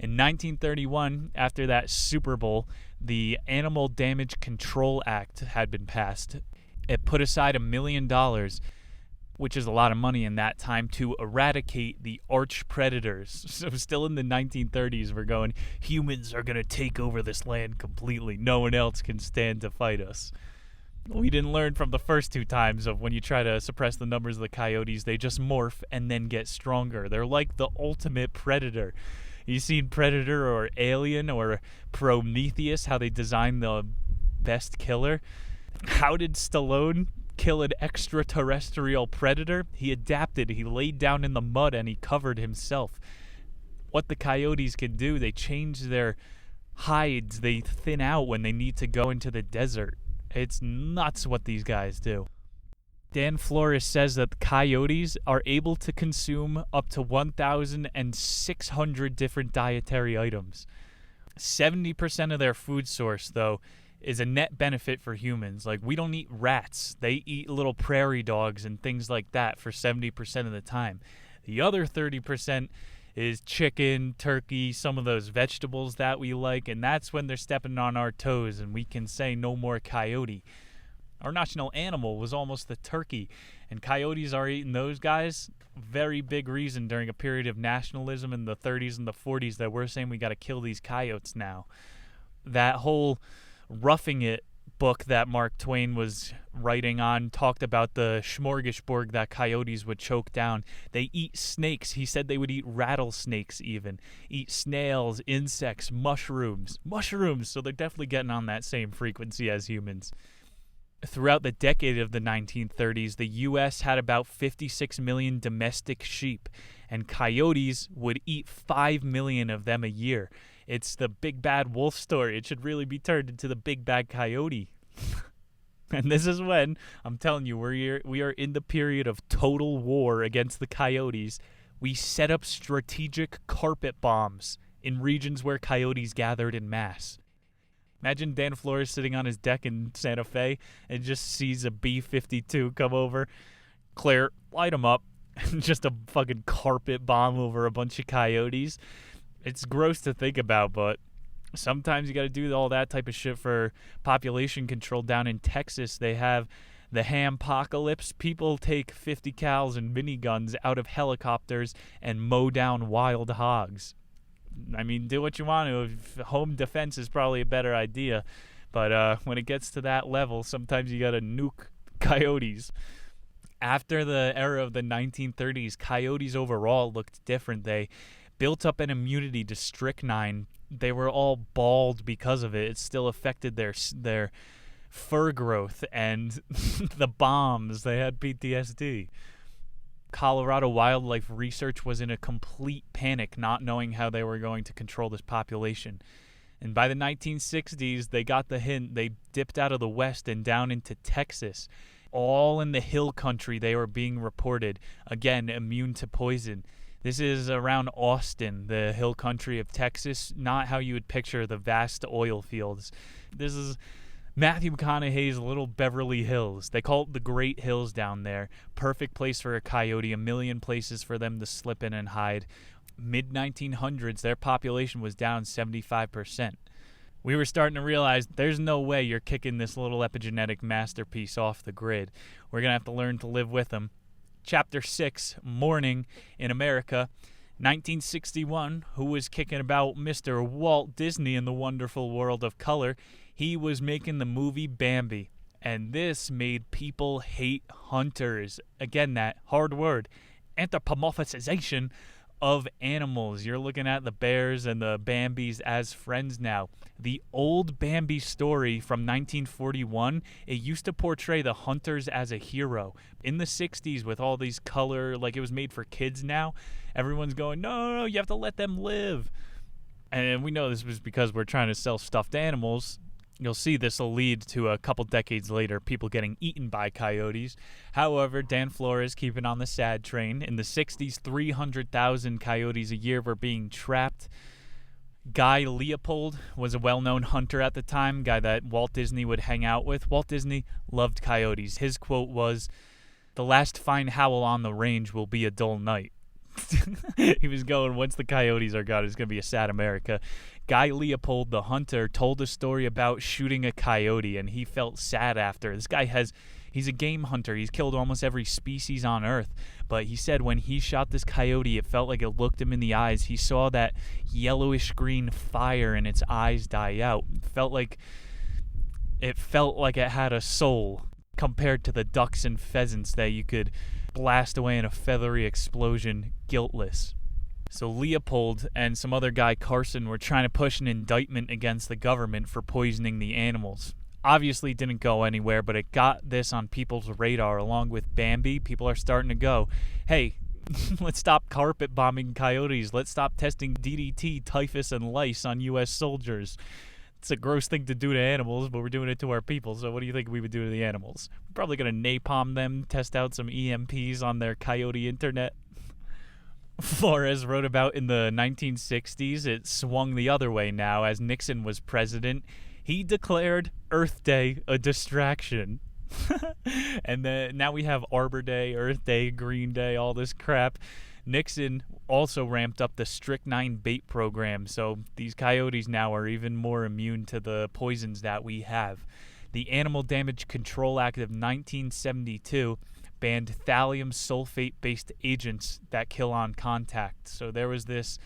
[SPEAKER 2] In 1931, after that Super Bowl, the Animal Damage Control Act had been passed. It put aside $1 million, which is a lot of money in that time, to eradicate the arch predators. So still in the 1930s, we're going, humans are going to take over this land completely. No one else can stand to fight us. We didn't learn from the first 2 times of when you try to suppress the numbers of the coyotes, they just morph and then get stronger. They're like the ultimate predator. You seen Predator or Alien or Prometheus, how they designed the best killer? How did Stallone kill an extraterrestrial predator? He adapted. He laid down in the mud and he covered himself. what the coyotes can do. They change their hides, they thin out when they need to go into the desert. It's nuts what these guys do. Dan Flores says that the coyotes are able to consume up to 1,600 different dietary items. 70% of their food source, though, is a net benefit for humans. Like, we don't eat rats. They eat little prairie dogs and things like that for 70% of the time. The other 30% is chicken, turkey, some of those vegetables that we like, and that's when they're stepping on our toes and we can say no more coyote. Our national animal was almost the turkey, and coyotes are eating those guys. Very big reason during a period of nationalism in the 30s and the 40s that we're saying we got to kill these coyotes now. That whole Roughing It book that Mark Twain was writing on talked about the smorgasbord that coyotes would choke down. They eat snakes. He said they would eat rattlesnakes even. Eat snails, insects, mushrooms. So they're definitely getting on that same frequency as humans. Throughout the decade of the 1930s, the U.S. had about 56 million domestic sheep, and coyotes would eat 5 million of them a year. It's the big bad wolf story. It should really be turned into the big bad coyote. And this is when, I'm telling you, we are in the period of total war against the coyotes. We set up strategic carpet bombs in regions where coyotes gathered in mass. Imagine Dan Flores sitting on his deck in Santa Fe and just sees a B-52 come over. Clear, light him up. Just a fucking carpet bomb over a bunch of coyotes. It's gross to think about, but sometimes you got to do all that type of shit for population control. Down in Texas, they have the ham-pocalypse. People take 50 cals and miniguns out of helicopters and mow down wild hogs. I mean, do what you want to. Home defense is probably a better idea. But when it gets to that level, sometimes you got to nuke coyotes. After the era of the 1930s, coyotes overall looked different. They built up an immunity to strychnine. They were all bald because of it. It still affected their fur growth and the bombs. They had PTSD. Colorado Wildlife Research was in a complete panic, not knowing how they were going to control this population. And by the 1960s, they got the hint. They dipped out of the West and down into Texas. All in the hill country, they were being reported. Again, immune to poison. This is around Austin, the hill country of Texas, not how you would picture the vast oil fields. This is Matthew McConaughey's little Beverly Hills. They call it the Great Hills down there. Perfect place for a coyote, a million places for them to slip in and hide. Mid-1900s, their population was down 75%. We were starting to realize there's no way you're kicking this little epigenetic masterpiece off the grid. We're going to have to learn to live with them. Chapter 6, Morning in America. 1961, who was kicking about Mr. Walt Disney in the wonderful world of color? He was making the movie Bambi, and this made people hate hunters. Again, that hard word, anthropomorphization of animals. You're looking at the bears and the Bambis as friends now. The old Bambi story from 1941, it used to portray the hunters as a hero. In the 60s, with all these color, like it was made for kids now, everyone's going, no, you have to let them live. And we know this was because we're trying to sell stuffed animals. You'll see this will lead to a couple decades later, people getting eaten by coyotes. However, Dan Flores keeping on the sad train. In the 60s, 300,000 coyotes a year were being trapped. Guy Leopold was a well-known hunter at the time, guy that Walt Disney would hang out with. Walt Disney loved coyotes. His quote was, "The last fine howl on the range will be a dull night." He was going, once the coyotes are gone, it's going to be a sad America. Guy Leopold, the hunter, told a story about shooting a coyote, and he felt sad after. This guy he's a game hunter. He's killed almost every species on Earth. But he said when he shot this coyote, it felt like it looked him in the eyes. He saw that yellowish-green fire in its eyes die out. It felt like it had a soul compared to the ducks and pheasants that you could blast away in a feathery explosion, guiltless. So Leopold and some other guy, Carson, were trying to push an indictment against the government for poisoning the animals. Obviously didn't go anywhere, but it got this on people's radar. Along with Bambi, people are starting to go, hey, Let's stop carpet bombing coyotes. Let's stop testing DDT, typhus, and lice on U.S. soldiers. It's a gross thing to do to animals, but we're doing it to our people, so what do you think we would do to the animals? We're probably going to napalm them, test out some EMPs on their coyote internet. Flores wrote about in the 1960s, it swung the other way now. As Nixon was president, he declared Earth Day a distraction. And then now we have Arbor Day, Earth Day, Green Day, all this crap. Nixon also ramped up the Strychnine bait program, so these coyotes now are even more immune to the poisons that we have. The Animal Damage Control Act of 1972 banned thallium sulfate-based agents that kill on contact. So there was this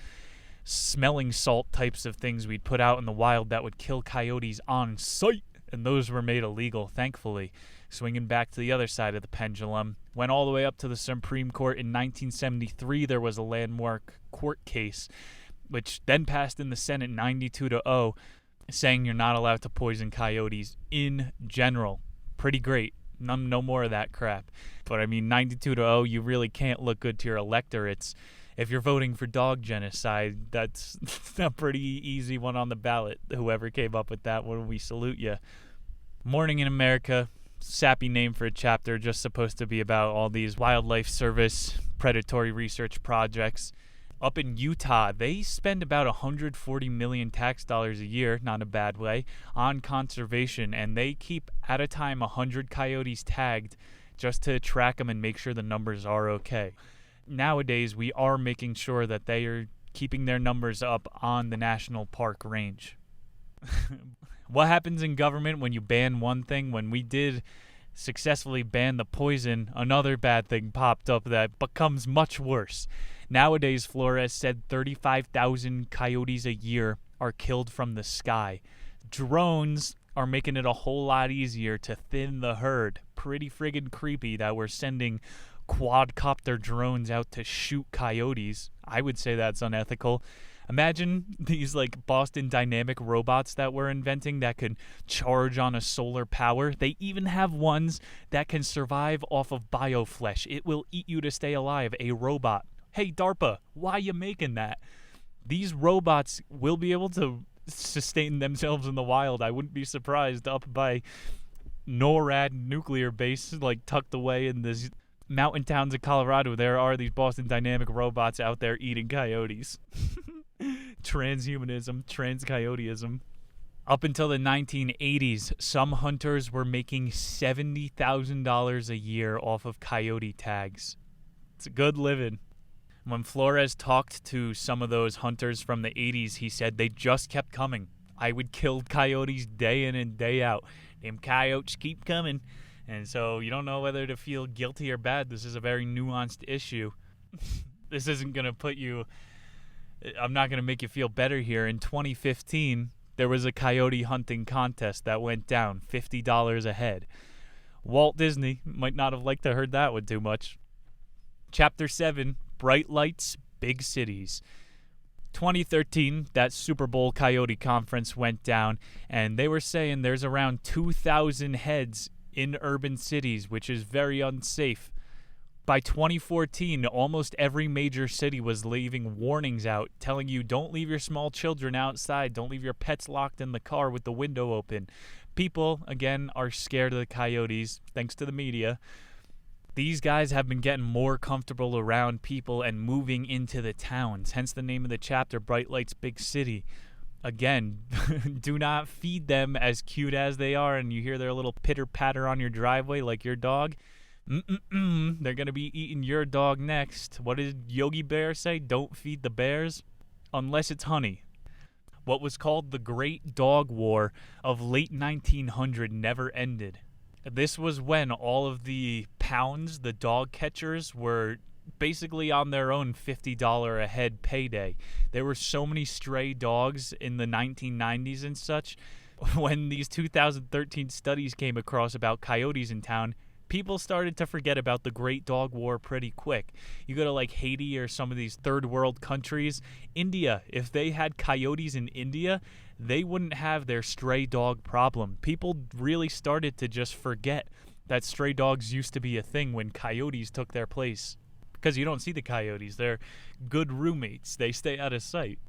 [SPEAKER 2] smelling salt types of things we'd put out in the wild that would kill coyotes on sight, and those were made illegal, thankfully. Swinging back to the other side of the pendulum, went all the way up to the Supreme Court in 1973. There was a landmark court case, which then passed in the Senate 92-0, saying you're not allowed to poison coyotes in general. Pretty great. No more of that crap. But I mean, 92-0, you really can't look good to your electorates. If you're voting for dog genocide, that's a pretty easy one on the ballot. Whoever came up with that one, we salute you. Morning in America. Sappy name for a chapter, just supposed to be about all these wildlife service predatory research projects. Up in Utah, they spend about $140 million tax dollars a year, not a bad way, on conservation, and they keep at a time 100 coyotes tagged just to track them and make sure the numbers are okay. Nowadays, we are making sure that they are keeping their numbers up on the national park range. What happens in government when you ban one thing? When we did successfully ban the poison, another bad thing popped up that becomes much worse. Nowadays, Flores said 35,000 coyotes a year are killed from the sky. Drones are making it a whole lot easier to thin the herd. Pretty friggin' creepy that we're sending quadcopter drones out to shoot coyotes. I would say that's unethical. Imagine these like Boston Dynamic robots that we're inventing that can charge on a solar power. They even have ones that can survive off of bioflesh. It will eat you to stay alive. A robot. Hey, DARPA, why are you making that? These robots will be able to sustain themselves in the wild. I wouldn't be surprised up by NORAD nuclear base, like tucked away in this mountain towns of Colorado. There are these Boston Dynamic robots out there eating coyotes. Transhumanism, transcoyoteism. Up until the 1980s, some hunters were making $70,000 a year off of coyote tags. It's a good living. When Flores talked to some of those hunters from the 80s, he said they just kept coming. I would kill coyotes day in and day out. Them coyotes keep coming. And so you don't know whether to feel guilty or bad. This is a very nuanced issue. This isn't going to put you... I'm not going to make you feel better here. In 2015, there was a coyote hunting contest that went down, $50 a head. Walt Disney might not have liked to heard that one too much. Chapter 7, Bright Lights, Big Cities. 2013, that Super Bowl Coyote Conference went down, and they were saying there's around 2,000 heads in urban cities, which is very unsafe. By 2014, almost every major city was leaving warnings out, telling you don't leave your small children outside, don't leave your pets locked in the car with the window open. People, again, are scared of the coyotes, thanks to the media. These guys have been getting more comfortable around people and moving into the towns, hence the name of the chapter, Bright Lights, Big City. Again, do not feed them as cute as they are and you hear their little pitter-patter on your driveway like your dog. They're going to be eating your dog next. What did Yogi Bear say? Don't feed the bears unless it's honey. What was called the Great Dog War of late 1900 never ended. This was when all of the pounds, the dog catchers, were basically on their own $50 a head payday. There were so many stray dogs in the 1990s and such. When these 2013 studies came across about coyotes in town, people started to forget about the Great Dog War pretty quick. You go to like Haiti or some of these third world countries. India, if they had coyotes in India, they wouldn't have their stray dog problem. People really started to just forget that stray dogs used to be a thing when coyotes took their place. because you don't see the coyotes. They're good roommates. They stay out of sight.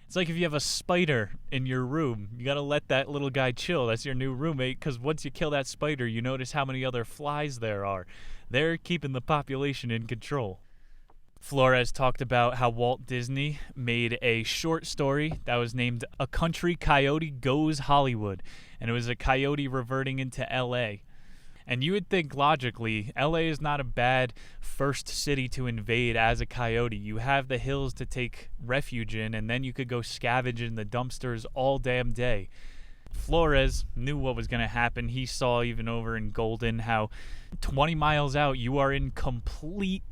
[SPEAKER 2] It's like if you have a spider in your room, you got to let that little guy chill. That's your new roommate, because once you kill that spider, you notice how many other flies there are. They're keeping the population in control. Flores talked about how Walt Disney made a short story that was named A Country Coyote Goes Hollywood, and it was a coyote reverting into L.A. And you would think logically, LA is not a bad first city to invade as a coyote. You have the hills to take refuge in, and then you could go scavenge in the dumpsters all damn day. Flores knew what was going to happen. He saw even over in Golden how 20 miles out you are in complete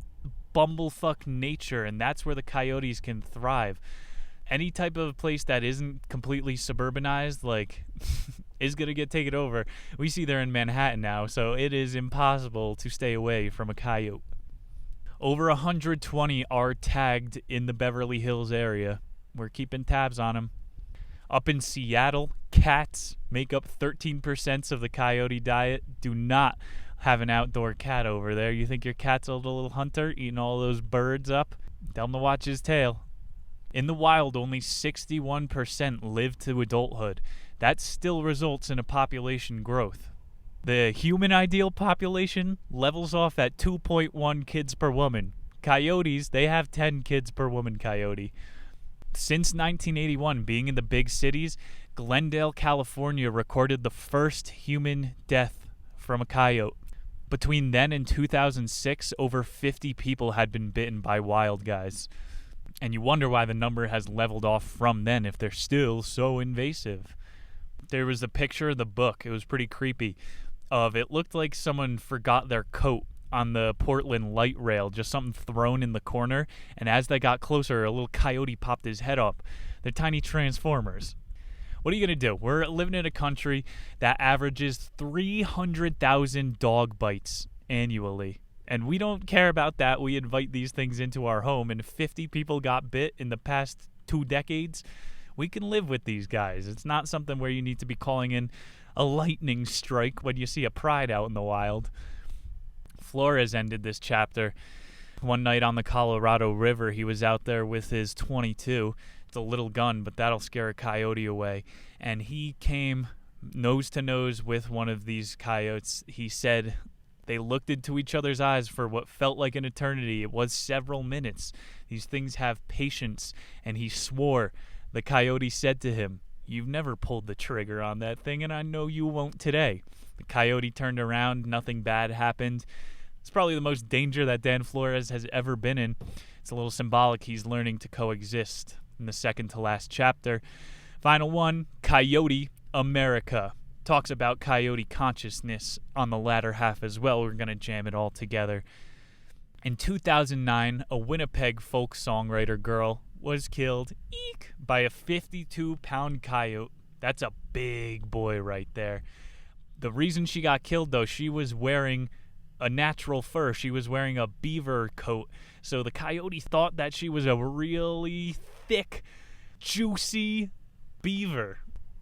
[SPEAKER 2] bumblefuck nature, and that's where the coyotes can thrive. Any type of place that isn't completely suburbanized, like, is going to get taken over. We see they're in Manhattan now, so it is impossible to stay away from a coyote. Over 120 are tagged in the Beverly Hills area. We're keeping tabs on them. Up in Seattle, cats make up 13% of the coyote diet. Do not have an outdoor cat over there. You think your cat's a little hunter eating all those birds up? Tell him to watch his tail. In the wild, only 61% live to adulthood. That still results in a population growth. The human ideal population levels off at 2.1 kids per woman. Coyotes, they have 10 kids per woman coyote. Since 1981, being in the big cities, Glendale, California recorded the first human death from a coyote. Between then and 2006, over 50 people had been bitten by wild guys. And you wonder why the number has leveled off from then if they're still so invasive. There was a picture of the book. It was pretty creepy. It looked like someone forgot their coat on the Portland light rail, just something thrown in the corner. And as they got closer, a little coyote popped his head up. They're tiny transformers. What are you going to do? We're living in a country that averages 300,000 dog bites annually. And we don't care about that. We invite these things into our home, and 50 people got bit in the past 2 decades. We can live with these guys. It's not something where you need to be calling in a lightning strike when you see a pride out in the wild. Flores ended this chapter. One night on the Colorado River, he was out there with his .22. It's a little gun, but that'll scare a coyote away. And he came nose to nose with one of these coyotes. He said they looked into each other's eyes for what felt like an eternity. It was several minutes. These things have patience. And he swore. The coyote said to him, "You've never pulled the trigger on that thing, and I know you won't today." The coyote turned around. Nothing bad happened. It's probably the most danger that Dan Flores has ever been in. It's a little symbolic he's learning to coexist. In the second to last chapter, final one, Coyote America. Talks about coyote consciousness on the latter half as well. We're going to jam it all together. In 2009, a Winnipeg folk songwriter girl was killed by a 52-pound coyote. That's a big boy right there. The reason she got killed, though, she was wearing a natural fur. She was wearing a beaver coat. So the coyote thought that she was a really thick, juicy beaver.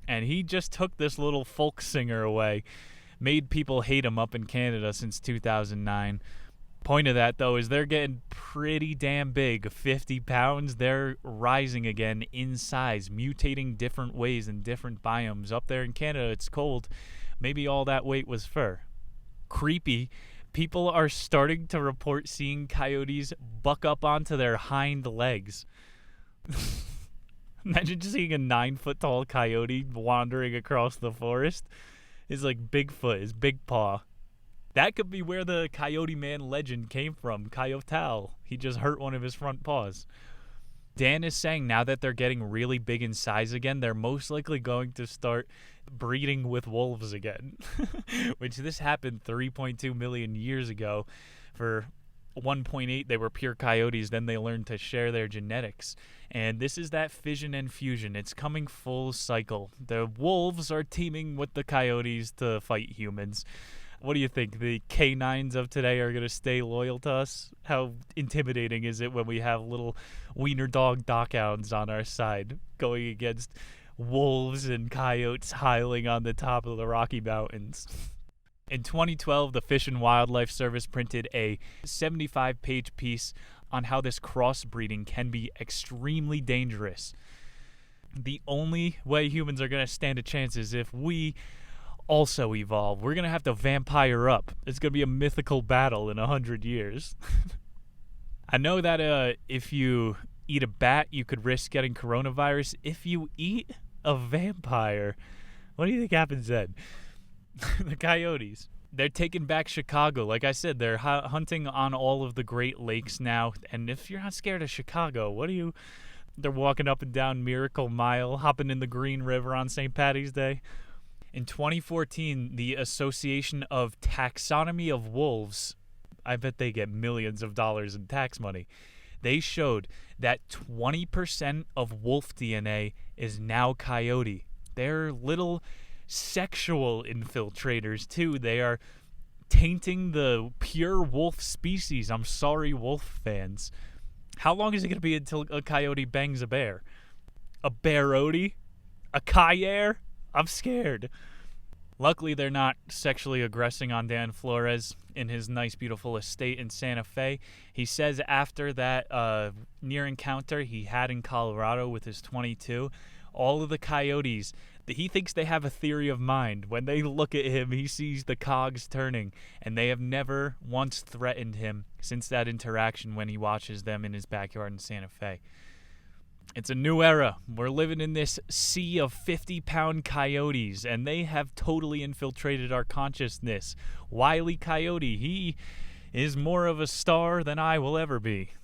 [SPEAKER 2] And he just took this little folk singer away. Made people hate him up in Canada since 2009. Point of that, though, is they're getting pretty damn big. 50 pounds, they're rising again in size, mutating different ways in different biomes. Up there in Canada, it's cold. Maybe all that weight was fur. Creepy. People are starting to report seeing coyotes buck up onto their hind legs. Imagine just seeing a 9-foot-tall coyote wandering across the forest. It's like Bigfoot, his big paw. That could be where the Coyote Man legend came from, coyotl. He just hurt one of his front paws. Dan is saying now that they're getting really big in size again, they're most likely going to start breeding with wolves again. Which this happened 3.2 million years ago. For 1.8, they were pure coyotes. Then they learned to share their genetics. And this is that fission and fusion. It's coming full cycle. The wolves are teaming with the coyotes to fight humans. What do you think? The canines of today are going to stay loyal to us? How intimidating is it when we have little wiener dog dockhounds on our side going against wolves and coyotes hiling on the top of the Rocky Mountains? In 2012, the Fish and Wildlife Service printed a 75-page piece on how this crossbreeding can be extremely dangerous. The only way humans are going to stand a chance is if we also evolve. We're going to have to vampire up. It's going to be a mythical battle in 100 years. I know that if you eat a bat, you could risk getting coronavirus. If you eat a vampire, what do you think happens then? The Coyotes. They're taking back Chicago. Like I said, they're hunting on all of the Great Lakes now. And if you're not scared of Chicago, they're walking up and down Miracle Mile, hopping in the Green River on St. Paddy's Day. In 2014, the Association of Taxonomy of Wolves, I bet they get millions of dollars in tax money, they showed that 20% of wolf DNA is now coyote. They're little sexual infiltrators, too. They are tainting the pure wolf species. I'm sorry, wolf fans. How long is it going to be until a coyote bangs a bear? A bear-ote? A coyote? I'm scared. Luckily, they're not sexually aggressing on Dan Flores in his nice, beautiful estate in Santa Fe. He says after that near encounter he had in Colorado with his .22, all of the coyotes, he thinks they have a theory of mind. When they look at him, he sees the cogs turning, and they have never once threatened him since that interaction when he watches them in his backyard in Santa Fe. It's a new era. We're living in this sea of 50-pound coyotes, and they have totally infiltrated our consciousness. Wiley Coyote, he is more of a star than I will ever be.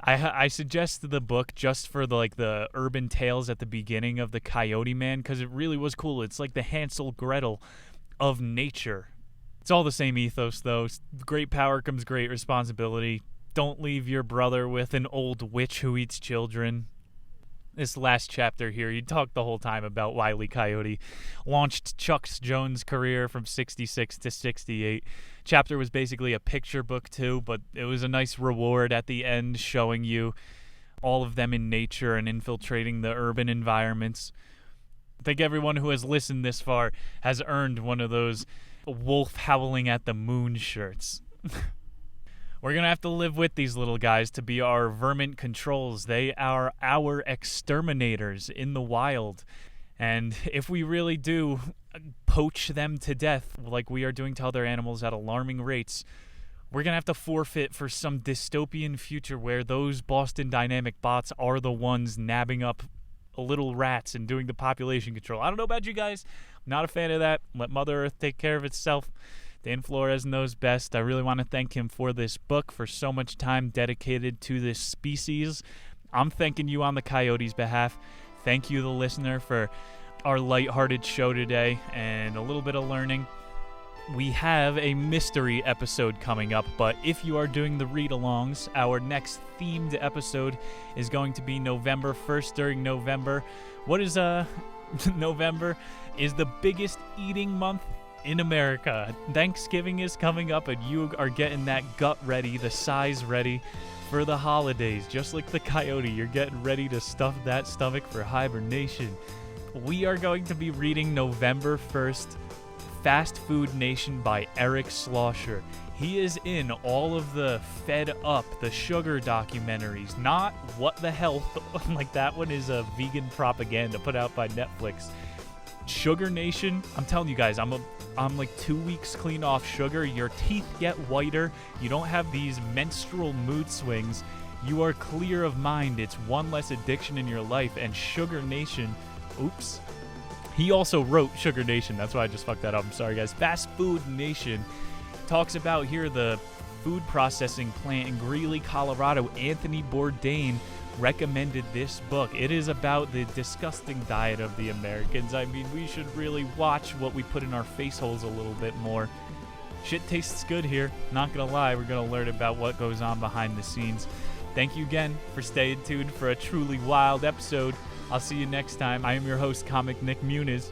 [SPEAKER 2] I suggest the book just for the urban tales at the beginning of the Coyote Man, because it really was cool. It's like the Hansel Gretel of nature. It's all the same ethos, though. Great power comes great responsibility. Don't leave your brother with an old witch who eats children. This last chapter here, you talked the whole time about Wiley Coyote. Launched Chuck Jones' career from 66 to 68. Chapter was basically a picture book too, but it was a nice reward at the end showing you all of them in nature and infiltrating the urban environments. I think everyone who has listened this far has earned one of those wolf howling at the moon shirts. We're going to have to live with these little guys to be our vermin controls. They are our exterminators in the wild. And if we really do poach them to death, like we are doing to other animals at alarming rates, we're going to have to forfeit for some dystopian future where those Boston Dynamic bots are the ones nabbing up little rats and doing the population control. I don't know about you guys. I'm not a fan of that. Let Mother Earth take care of itself. Dan Flores knows best. I really want to thank him for this book, for so much time dedicated to this species. I'm thanking you on the Coyotes' behalf. Thank you, the listener, for our lighthearted show today and a little bit of learning. We have a mystery episode coming up, but if you are doing the read-alongs, our next themed episode is going to be November 1st during November. What is November is the biggest eating month in America. Thanksgiving is coming up, and you are getting that gut ready, the size ready for the holidays. Just like the coyote, you're getting ready to stuff that stomach for hibernation. We are going to be reading November 1st, Fast Food Nation by Eric Schlosser. He is in all of the Fed Up, the sugar documentaries, not What the Health, like that one is a vegan propaganda put out by Netflix. Sugar Nation, I'm telling you guys, I'm like 2 weeks clean off sugar. Your teeth get whiter. You don't have these menstrual mood swings. You are clear of mind. It's one less addiction in your life. And Sugar Nation, oops. He also wrote Sugar Nation. That's why I just fucked that up. I'm sorry, guys. Fast Food Nation talks about here the food processing plant in Greeley, Colorado. Anthony Bourdain recommended this book. It is about the disgusting diet of the Americans. I mean, we should really watch what we put in our face holes a little bit more. Shit tastes good here. Not gonna lie, we're gonna learn about what goes on behind the scenes. Thank you again for staying tuned for a truly wild episode. I'll see you next time. I am your host, Comic Nick Muniz.